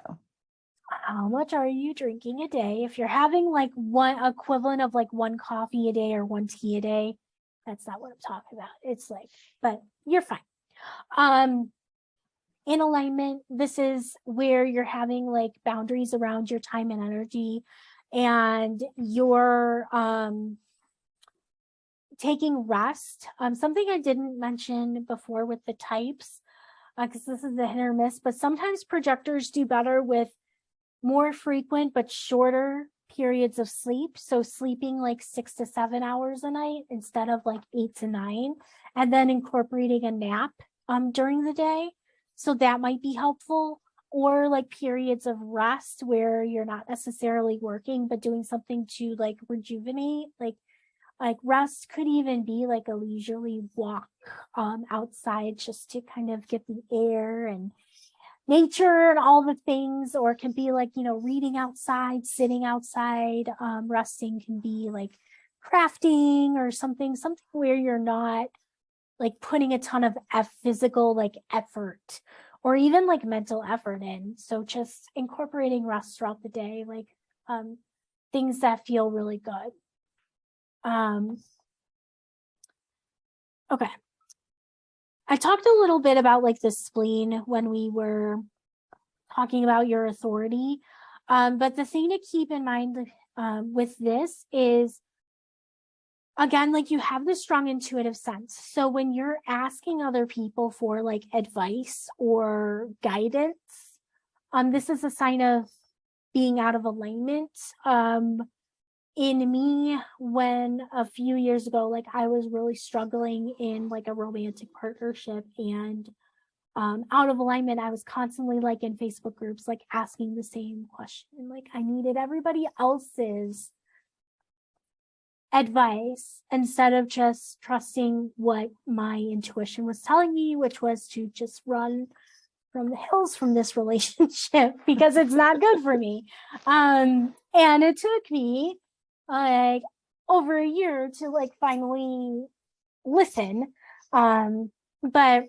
how much are you drinking a day? If you're having like one equivalent of like one coffee a day or one tea a day, that's not what I'm talking about. It's like, but you're fine. Um, in alignment, this is where you're having like boundaries around your time and energy and you're taking rest. Something I didn't mention before with the types, because this is a hit or miss, but sometimes projectors do better with more frequent but shorter periods of sleep. So sleeping like 6 to 7 hours a night instead of like 8 to 9, and then incorporating a nap during the day. So that might be helpful. Or like periods of rest where you're not necessarily working, but doing something to like rejuvenate, like rest could even be like a leisurely walk outside just to kind of get the air and nature and all the things, or it can be like, reading outside, sitting outside. Resting can be like crafting or something where you're not like putting a ton of physical like effort or even like mental effort in. So just incorporating rest throughout the day, like things that feel really good. Um, okay. I talked a little bit about like the spleen when we were talking about your authority. But the thing to keep in mind with this is, again, like you have this strong intuitive sense. So when you're asking other people for like advice or guidance, this is a sign of being out of alignment. In me, when a few years ago, like I was really struggling in like a romantic partnership and out of alignment, I was constantly like in Facebook groups, like asking the same question. Like I needed everybody else's advice instead of just trusting what my intuition was telling me, which was to just run from the hills from this relationship because it's not good for me. And it took me like over a year to like finally listen. But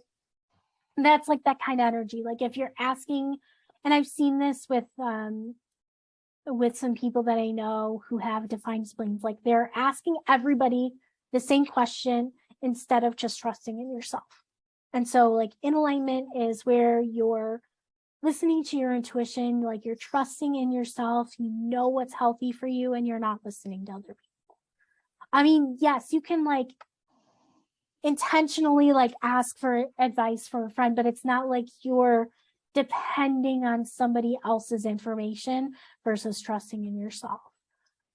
that's like that kind of energy. Like if you're asking, and I've seen this with with some people that I know who have defined spleens. Like they're asking everybody the same question instead of just trusting in yourself. And so like in alignment is where you're listening to your intuition, like you're trusting in yourself, you know what's healthy for you, and you're not listening to other people. I mean, yes, you can like intentionally like ask for advice from a friend, but it's not like you're depending on somebody else's information versus trusting in yourself.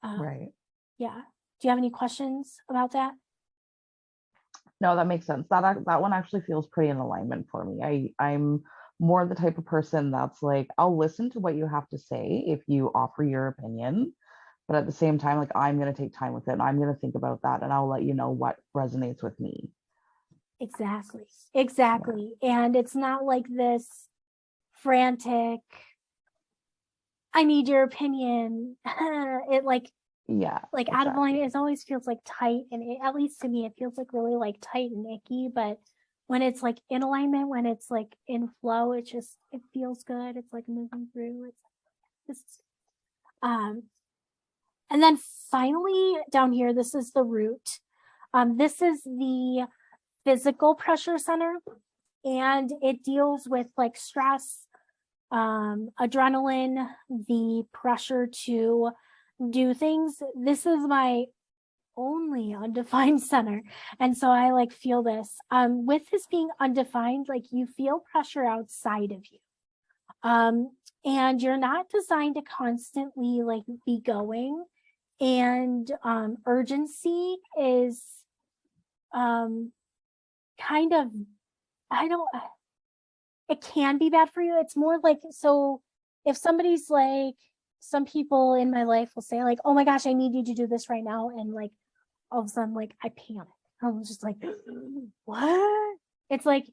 Right. Yeah. Do you have any questions about that? No, that makes sense. That one actually feels pretty in alignment for me. I'm more the type of person that's like, I'll listen to what you have to say if you offer your opinion, but at the same time, like I'm gonna take time with it and I'm gonna think about that and I'll let you know what resonates with me. Exactly. Exactly. Yeah. And it's not like this frantic, I need your opinion. It Yeah, like out of exactly. alignment, it always feels like tight, and at least to me it feels like really like tight and icky. But when it's like in alignment, when it's like in flow, it feels good. It's like moving through. It's um and then finally down here, this is the root. This is the physical pressure center, and it deals with like stress, adrenaline, the pressure to do things. This is my only undefined center. And so I like feel this. With this being undefined, like you feel pressure outside of you. And you're not designed to constantly like be going. And urgency is kind of, I don't, it can be bad for you. It's more like, so if somebody's like, some people in my life will say like, oh my gosh, I need you to do this right now. And like all of a sudden, like I panic. I was just like, what? It's like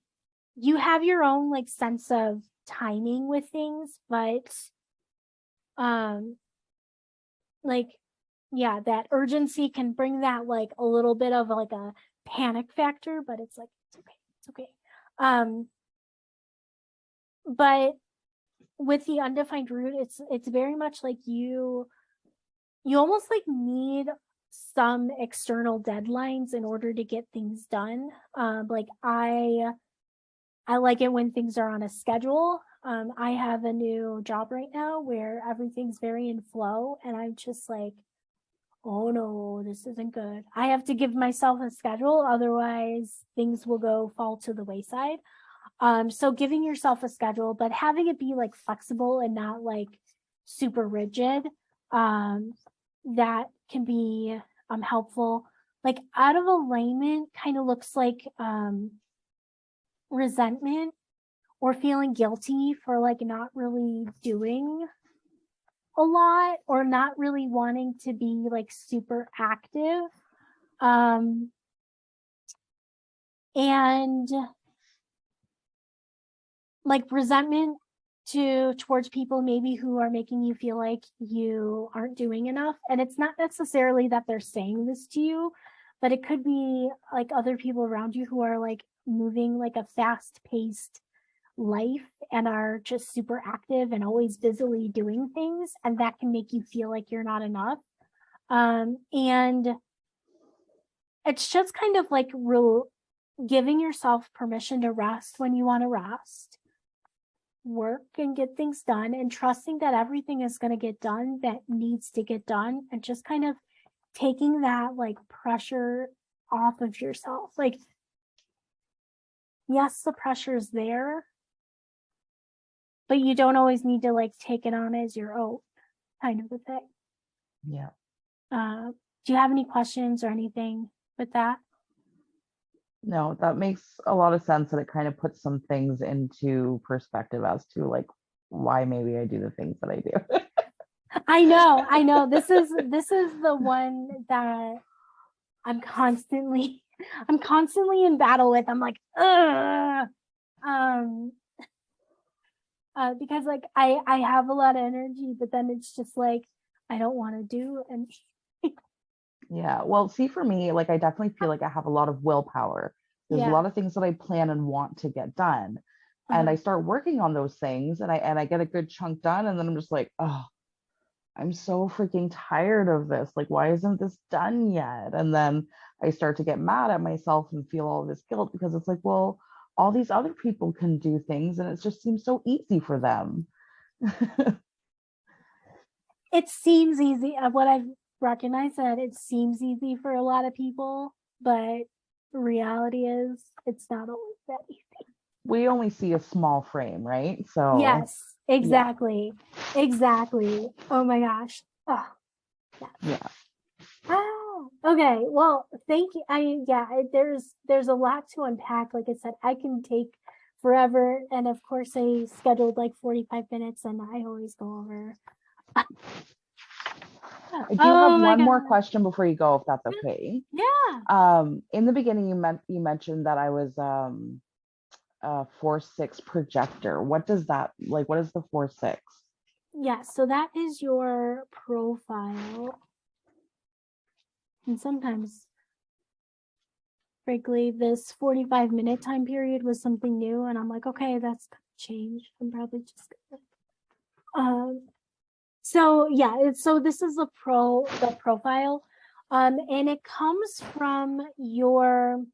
you have your own like sense of timing with things, but um, like yeah, that urgency can bring that like a little bit of like a panic factor, but it's like it's okay, it's okay. But with the undefined root, it's very much like you almost like need some external deadlines in order to get things done. Like I like it when things are on a schedule. I have a new job right now where everything's very in flow, and I'm just like, oh no, this isn't good. I have to give myself a schedule, otherwise things will go fall to the wayside. So giving yourself a schedule, but having it be like flexible and not like super rigid, that can be helpful. Like out of alignment kind of looks like resentment or feeling guilty for like not really doing a lot or not really wanting to be like super active. Um, and like resentment towards people maybe who are making you feel like you aren't doing enough. And it's not necessarily that they're saying this to you, but it could be like other people around you who are like moving like a fast paced life and are just super active and always busily doing things, and that can make you feel like you're not enough. And it's just kind of like giving yourself permission to rest when you want to rest, work and get things done, and trusting that everything is going to get done that needs to get done, and just kind of taking that like pressure off of yourself. Like, yes, the pressure is there, but you don't always need to like take it on as your own kind of a thing. Yeah. Do you have any questions or anything with that? No, that makes a lot of sense and it kind of puts some things into perspective as to like why maybe I do the things that I do. I know. This is the one that I'm constantly I'm constantly in battle with. I'm like, ugh. Um, because like I have a lot of energy, but then it's just like I don't want to do and Yeah. Well, see, for me, like I definitely feel like I have a lot of willpower. There's a yeah. lot of things that I plan and want to get done. And I start working on those things and I get a good chunk done and then I'm just like, oh, I'm so freaking tired of this. Like, why isn't this done yet? And then I start to get mad at myself and feel all this guilt because it's like, well, all these other people can do things and it just seems so easy for them. It seems easy. What I've recognized that it seems easy for a lot of people, but reality is it's not always that easy. We only see a small frame, right? So, Yes, yeah, exactly. Exactly. Oh my gosh. Oh, yeah. yeah. Oh, okay. Well, thank you. There's a lot to unpack. Like I said, I can take forever. And of course I scheduled like 45 minutes and I always go over. I do have Oh my one more God. question before you go, if that's okay. Yeah. In the beginning, you mentioned that I was 4/6 projector. What does that like? What is the 4/6? Yeah. So that is your profile. And sometimes, frankly, this 45-minute time period was something new. And I'm like, okay, that's gonna change. I'm probably just gonna so yeah, so this is the profile. And it comes from your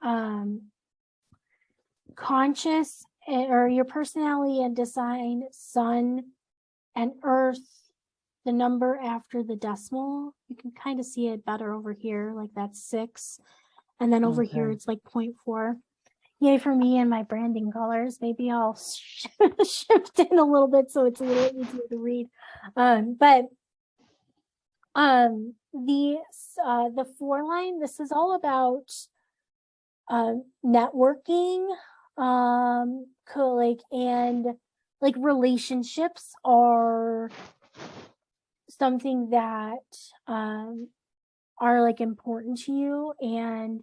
um conscious or your personality and design, sun and earth, the number after the decimal. You can kind of see it better over here, like that's 6. And then over here Okay. it's like 0.4. Yay for me and my branding colors. Maybe I'll shift in a little bit so it's a little easier to read. But the 4 line, this is all about networking, like, and like relationships are something that are like important to you. And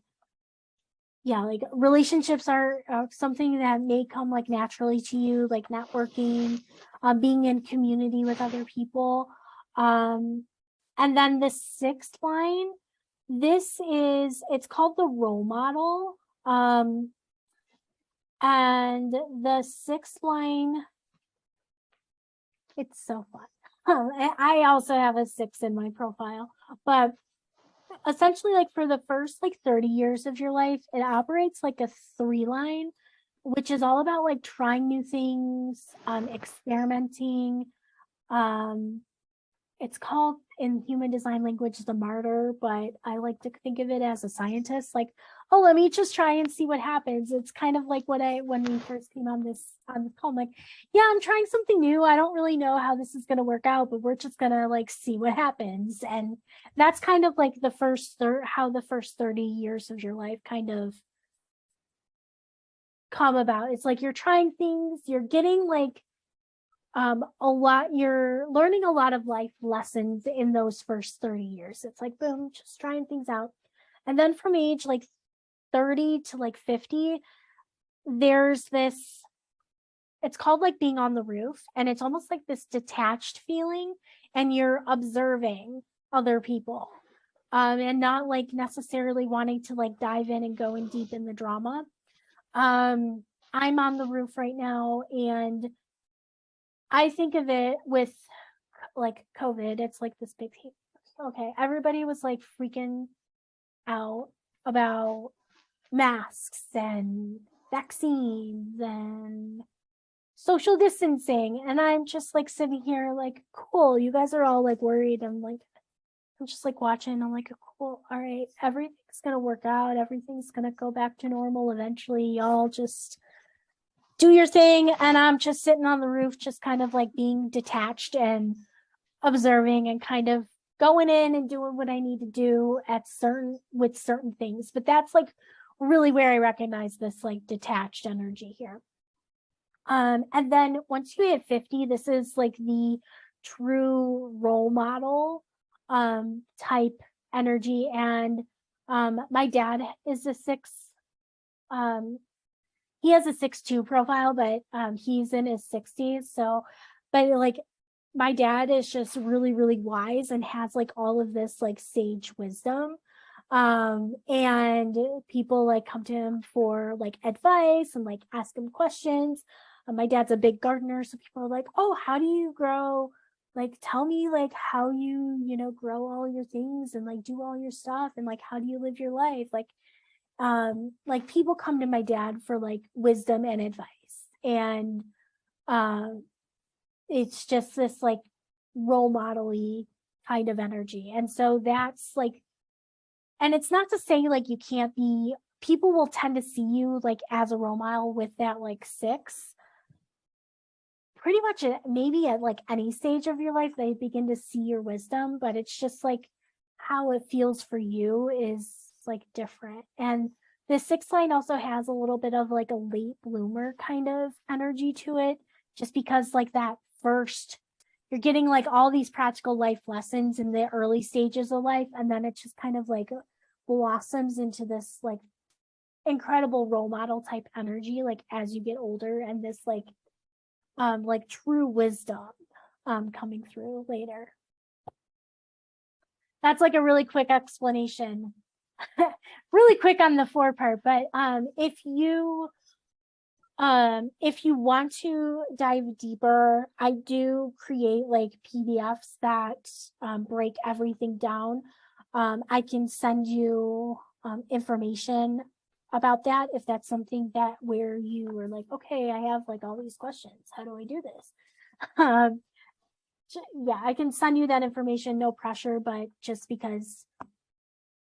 yeah, like relationships are something that may come like naturally to you, like networking, being in community with other people. um and then the 6th line, it's called the role model. And the 6th line, it's so fun. I also have a 6 in my profile, but essentially, like for the first like 30 years of your life, it operates like a 3 line, which is all about like trying new things, experimenting. um it's called in human design language the martyr, but I like to think of it as a scientist. Like, oh, let me just try and see what happens. It's kind of like what I when we first came on this call. I'm like, yeah, I'm trying something new. I don't really know how this is going to work out, but we're just gonna like see what happens. And that's kind of like how the first 30 years of your life kind of come about. It's like you're trying things, you're getting like you're learning a lot of life lessons in those first 30 years. It's like boom, just trying things out. And then from age like 30 to like 50, there's this, it's called like being on the roof, and it's almost like this detached feeling, and you're observing other people, and not like necessarily wanting to like dive in and go in deep in the drama. um I'm on the roof right now, and I think of it with like COVID. It's like this big thing. Okay, everybody was like freaking out about masks and vaccines and social distancing, and I'm just like sitting here like, cool, you guys are all like worried. I'm just like watching. I'm like, cool, all right, everything's gonna work out, everything's gonna go back to normal eventually. Y'all just do your thing. And I'm just sitting on the roof, just kind of like being detached and observing and kind of going in and doing what I need to do with certain things. But that's like really where I recognize this like detached energy here. And then once you hit 50, this is like the true role model type energy. And my dad is a 6. Um, he has a 6-2 profile, but he's in his 60s. So, but like my dad is just really, really wise and has like all of this like sage wisdom. And people like come to him for like advice and like ask him questions. My dad's a big gardener, so people are like, oh, how do you grow like tell me like how you know grow all your things and like do all your stuff and like how do you live your life, like people come to my dad for like wisdom and advice, and um it's just this like role model-y kind of energy. And so that's like, and it's not to say like you can't be, people will tend to see you like as a role model with that like six pretty much maybe at like any stage of your life they begin to see your wisdom, but it's just like how it feels for you is like different. And the sixth line also has a little bit of like a late bloomer kind of energy to it, just because like that first, you're getting like all these practical life lessons in the early stages of life, and then it just kind of like blossoms into this like incredible role model type energy like as you get older, and this like true wisdom coming through later. That's like a really quick explanation. Really quick on the four part, but if you want to dive deeper, I do create like PDFs that break everything down. I can send you information about that if that's something that where you were like, okay, I have like all these questions. How do I do this? Yeah, I can send you that information, no pressure, but just because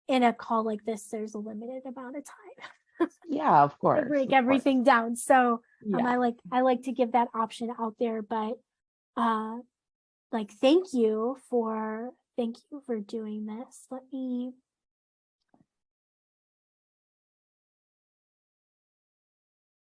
in a call like this, there's a limited amount of time. Yeah, of To course, break of course. everything down. So Yeah. I like to give that option out there, but like thank you for doing this. Let me